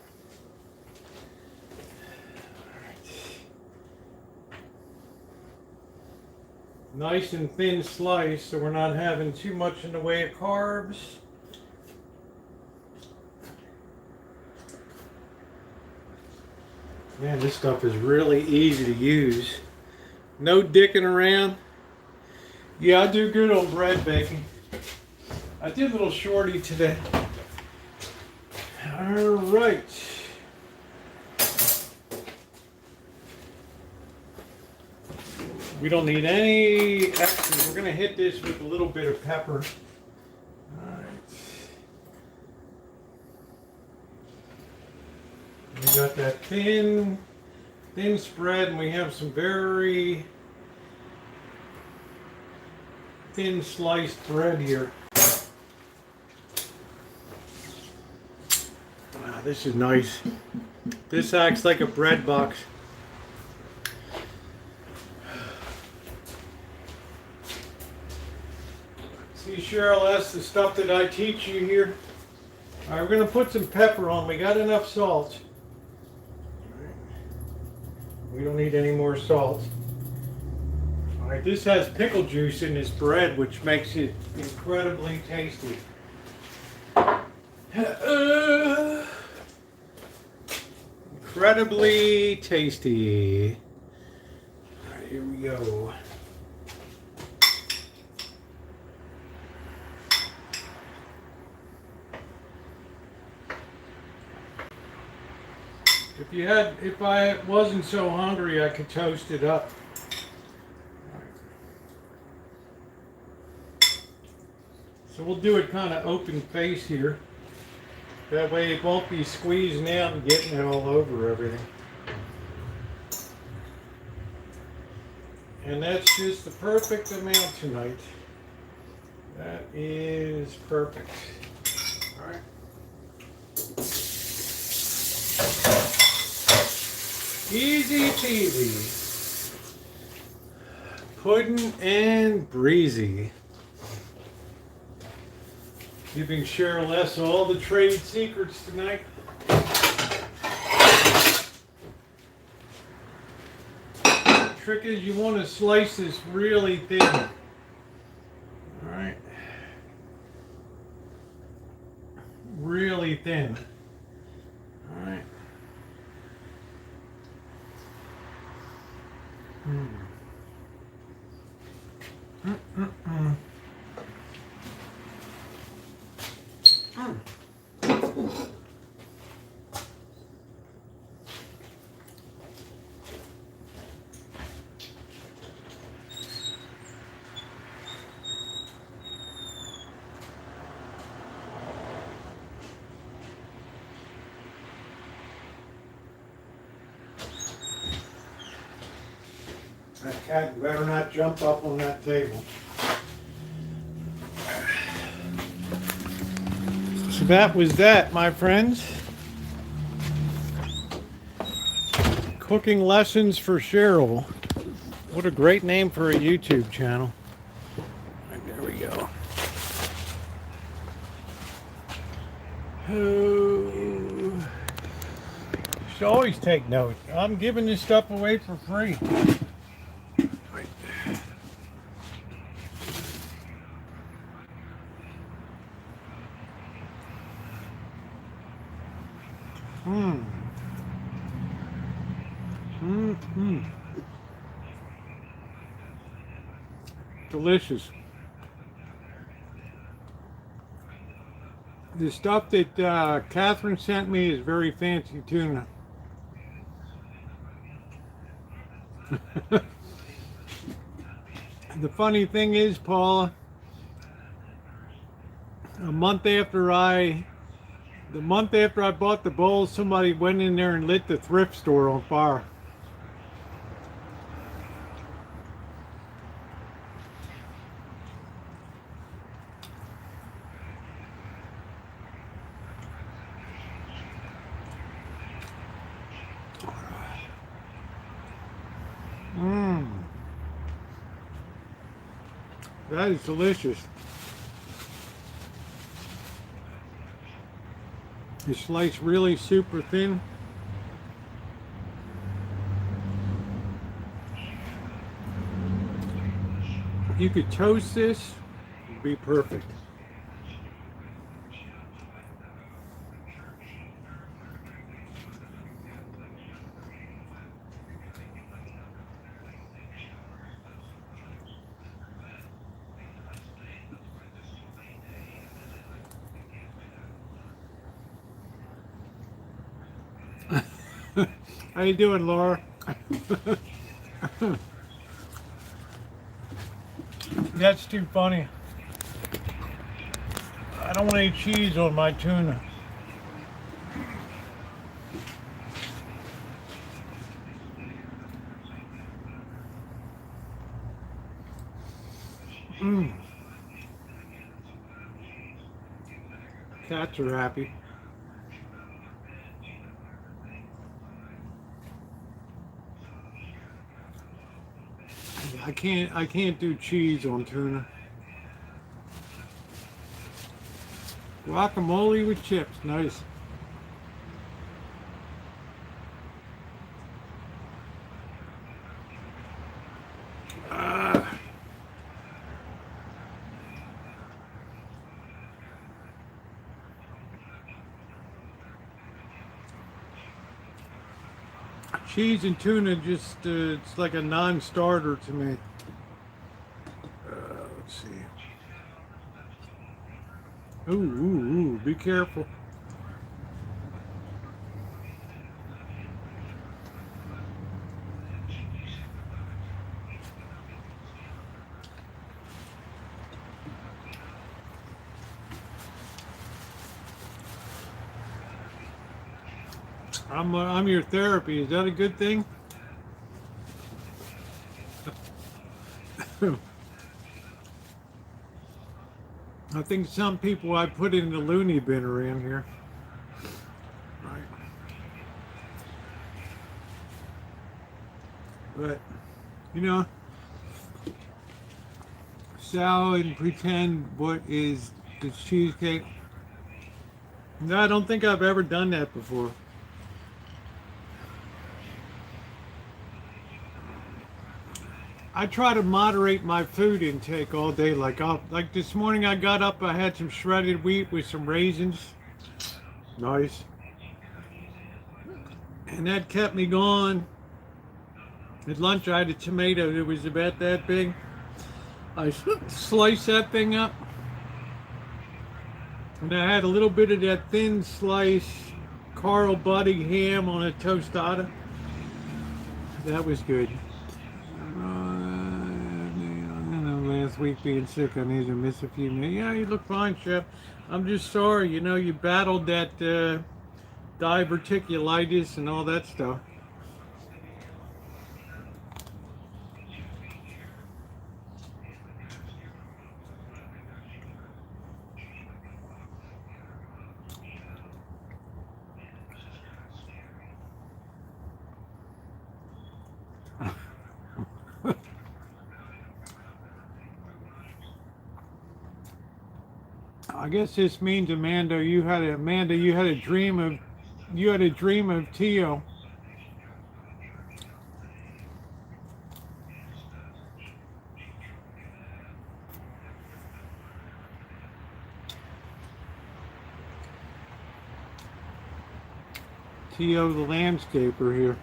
Nice and thin slice so we're not having too much in the way of carbs. Man, this stuff is really easy to use. No dicking around. Yeah, I do good on bread baking. I did a little shorty today. All right. We don't need any extra. We're going to hit this with a little bit of pepper. All right. We got that thin spread, and we have some very thin sliced bread here. Wow, this is nice. This acts like a bread box. See, Cheryl, that's the stuff that I teach you here. All right, we're going to put some pepper on. We got enough salt. We don't need any more salt. All right, this has pickle juice in this bread, which makes it incredibly tasty. Incredibly tasty. All right, here we go. If I wasn't so hungry, I could toast it up. So we'll do it kind of open face here. That way it won't be squeezing out and getting it all over everything. And that's just the perfect amount tonight. That is perfect. All right. Easy peasy. Puddin' and breezy. Giving Cheryl S. all the trade secrets tonight. The trick is you want to slice this really thin. Alright. Really thin. Alright. That cat better not jump up on that table. So that was that, my friends. Cooking lessons for Cheryl. What a great name for a YouTube channel. Right, there we go. Oh, should always take note. I'm giving this stuff away for free. Right. Delicious. The stuff that Catherine sent me is very fancy tuna. The funny thing is, Paula, the month after I bought the bowls, somebody went in there and lit the thrift store on fire. That is delicious. It's sliced really super thin. You could toast this, it'd be perfect. How you doing, Laura? That's too funny. I don't want any cheese on my tuna. Cats are happy. I can't do cheese on tuna. Guacamole with chips, nice. Cheese and tuna just, it's like a non-starter to me. Let's see. Ooh, be careful. I'm your therapy. Is that a good thing? I think some people I put in the loony bin around here. Right. But, you know, salad and pretend what is the cheesecake. No, I don't think I've ever done that before. I try to moderate my food intake all day. Like this morning, I got up. I had some shredded wheat with some raisins. Nice, and that kept me going. At lunch, I had a tomato that was about that big. I sliced that thing up, and I had a little bit of that thin slice Carl Buddy ham on a tostada. That was good. Last week being sick, I need to miss a few minutes. Yeah, you look fine, Chef. I'm just sorry, you know, you battled that diverticulitis and all that stuff. I guess this means Amanda, you had a dream of Tio. Tio the landscaper here.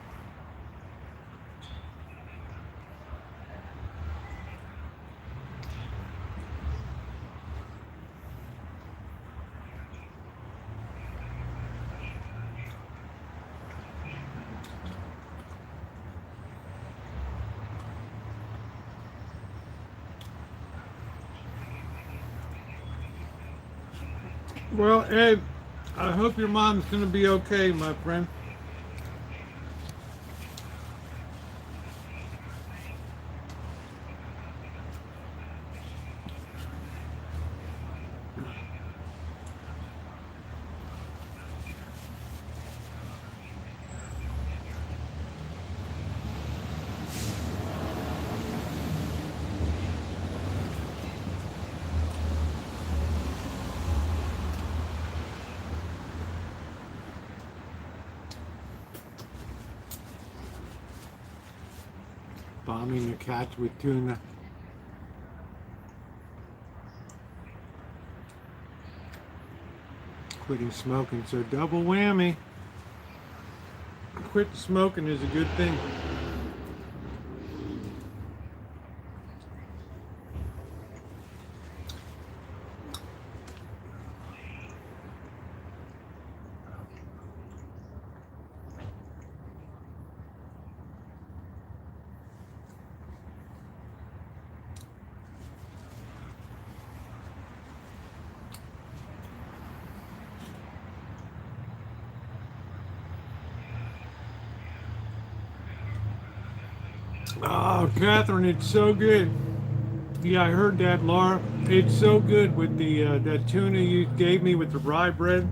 Well, Ed, I hope your mom's going to be okay, my friend. Bombing the cats with tuna. Quitting smoking, so double whammy. Quit smoking is a good thing. Oh, Catherine, it's so good. Yeah, I heard that, Laura. It's so good with the that tuna you gave me with the rye bread.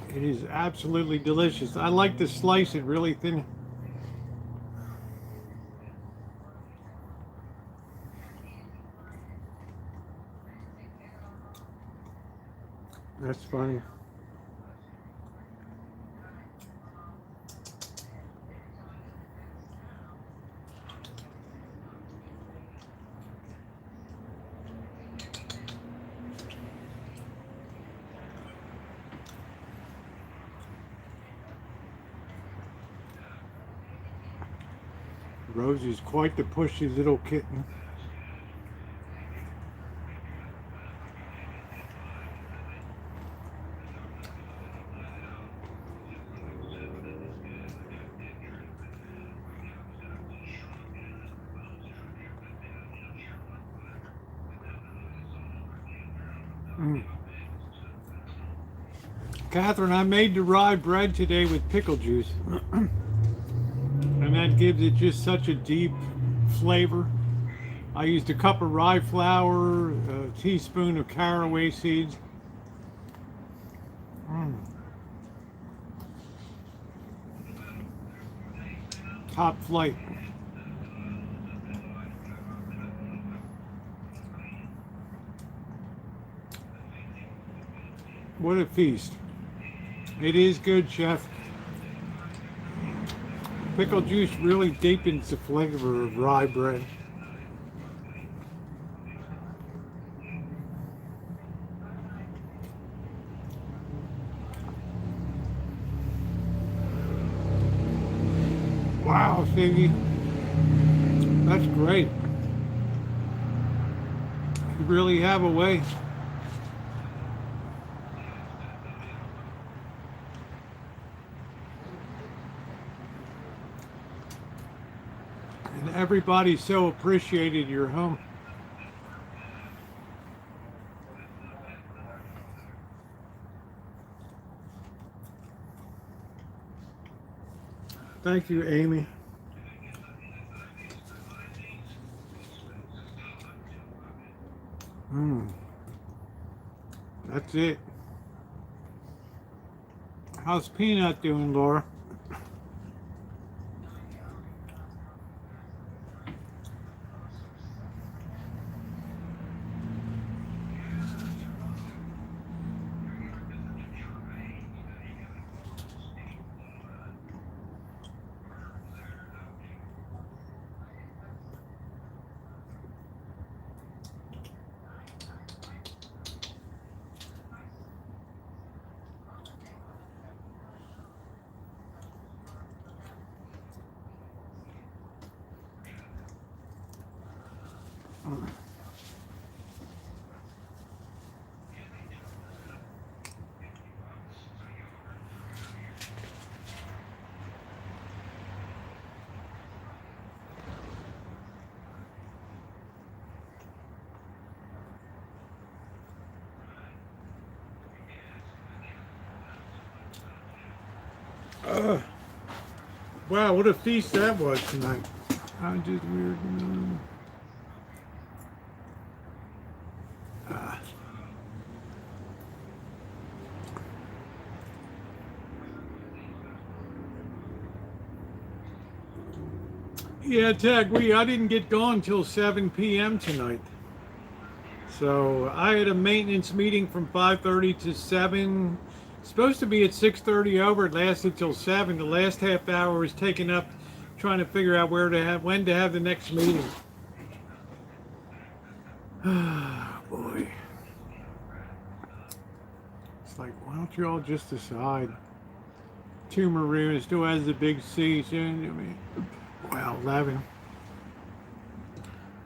It is absolutely delicious. I like to slice it really thin. That's funny. Rosie's quite the pushy little kitten. Catherine, I made the rye bread today with pickle juice. And that gives it just such a deep flavor. I used a cup of rye flour, a teaspoon of caraway seeds. Top flight. What a feast. It is good, chef. Pickle juice really deepens the flavor of rye bread. Wow, Stevie. That's great. You really have a way. And everybody so appreciated your home. Thank you, Amy. That's it. How's Peanut doing, Laura? Wow, what a feast that was tonight. I just weird. Yeah, Tag, I didn't get going till 7 p.m. tonight. So I had a maintenance meeting from 5:30 to 7. Supposed to be at 6:30 over. It lasted till 7. The last half hour was taken up trying to figure out when to have the next meeting. Ah, boy. It's like, why don't you all just decide? Two Maroon still has the big C. Soon, I mean, wow, 11.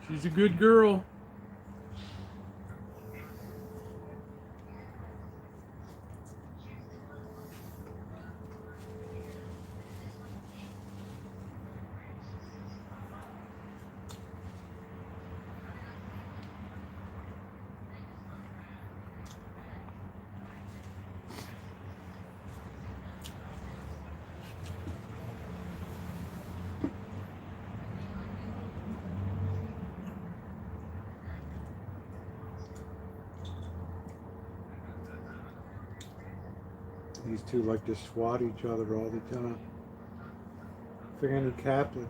She's a good girl. These two like to swat each other all the time. Fanny Kaplan.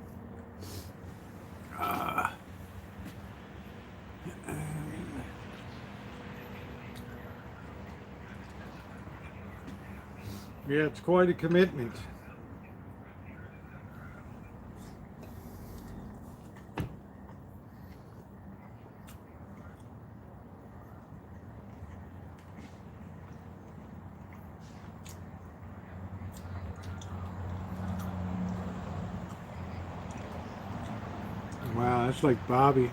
Yeah, it's quite a commitment. Wow, that's like Bobby.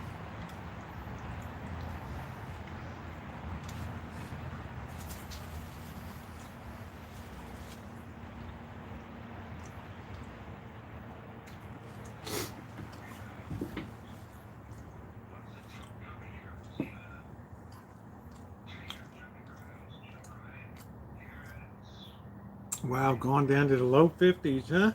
Wow, gone down to the low 50s, huh?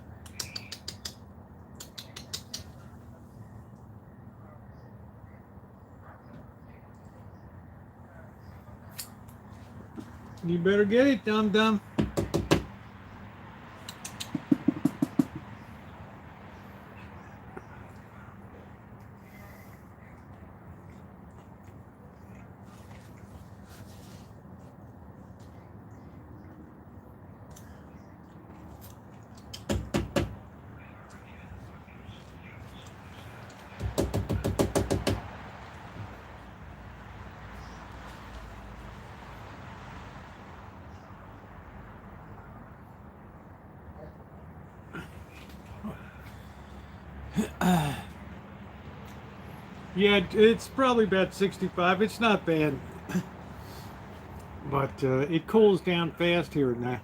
You better get it, dum-dum. Yeah, it's probably about 65. It's not bad, but it cools down fast here and there.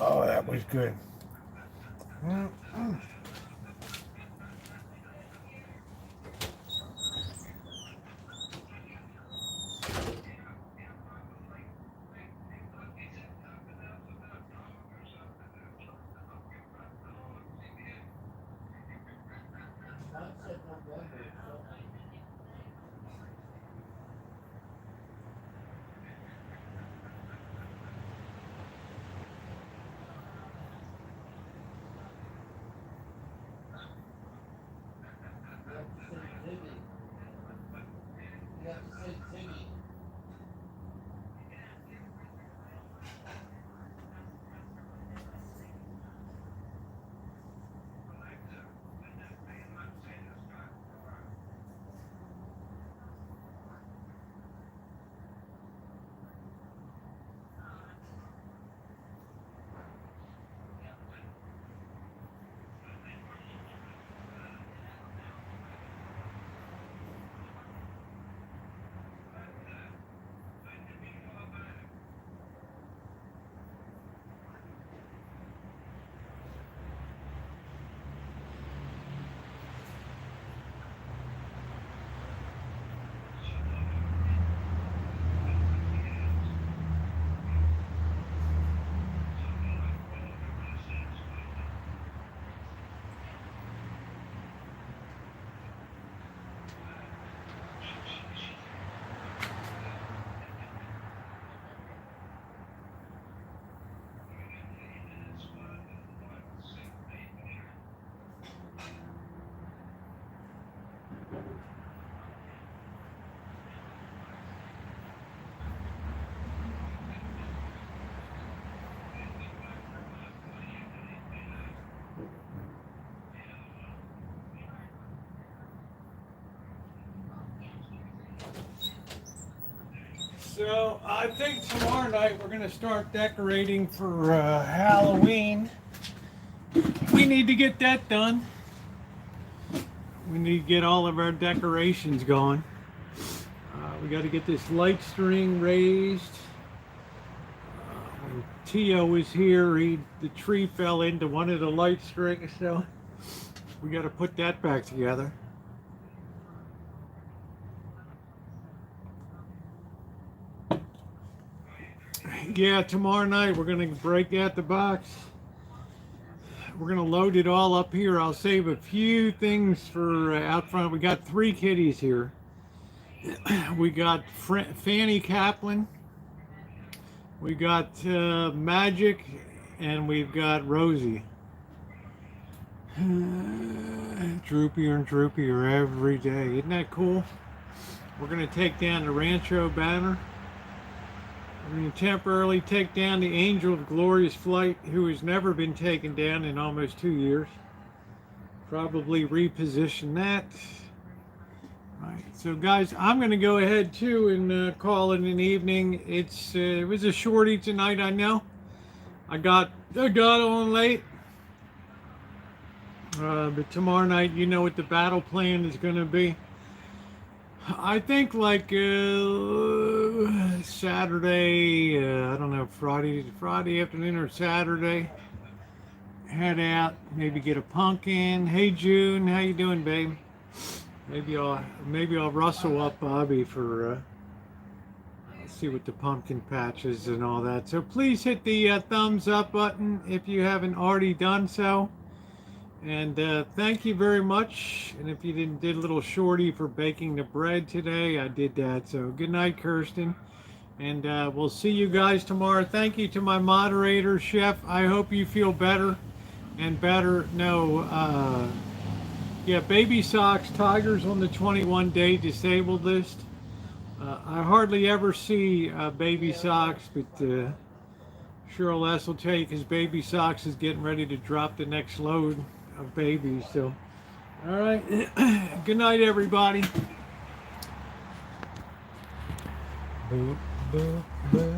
Oh, that was good. So I think tomorrow night we're going to start decorating for Halloween. We need to get that done. We need to get all of our decorations going. We got to get this light string raised. When Tio was here, the tree fell into one of the light strings, so we got to put that back together. Yeah, tomorrow night we're going to break out the box. We're going to load it all up here. I'll save a few things for out front. We got 3 kitties here. We got Fanny Kaplan. We got Magic. And we've got Rosie. Droopier and droopier every day. Isn't that cool? We're going to take down the Rancho banner. We're going to temporarily take down the Angel of Glorious Flight, who has never been taken down in almost 2 years. Probably reposition that. Right. So guys, I'm going to go ahead too and call it an evening. It was a shorty tonight, I know. I got on late. But tomorrow night, you know what the battle plan is going to be. I think like Saturday, I don't know, Friday afternoon or Saturday, head out, maybe get a pumpkin. Hey June, how you doing, babe? Maybe I'll rustle up Bobby for see what the pumpkin patch is and all that. So please hit the thumbs up button if you haven't already done so. And thank you very much. And if you did a little shorty for baking the bread today, I did that. So good night, Kirsten. And we'll see you guys tomorrow. Thank you to my moderator, Chef. I hope you feel better and better. No, yeah, baby socks, Tigers on the 21-day disabled list. I hardly ever see baby socks, but Cheryl S. will tell you because baby socks is getting ready to drop the next load of babies. So, all right. Good night, everybody. Boo, boo, boo.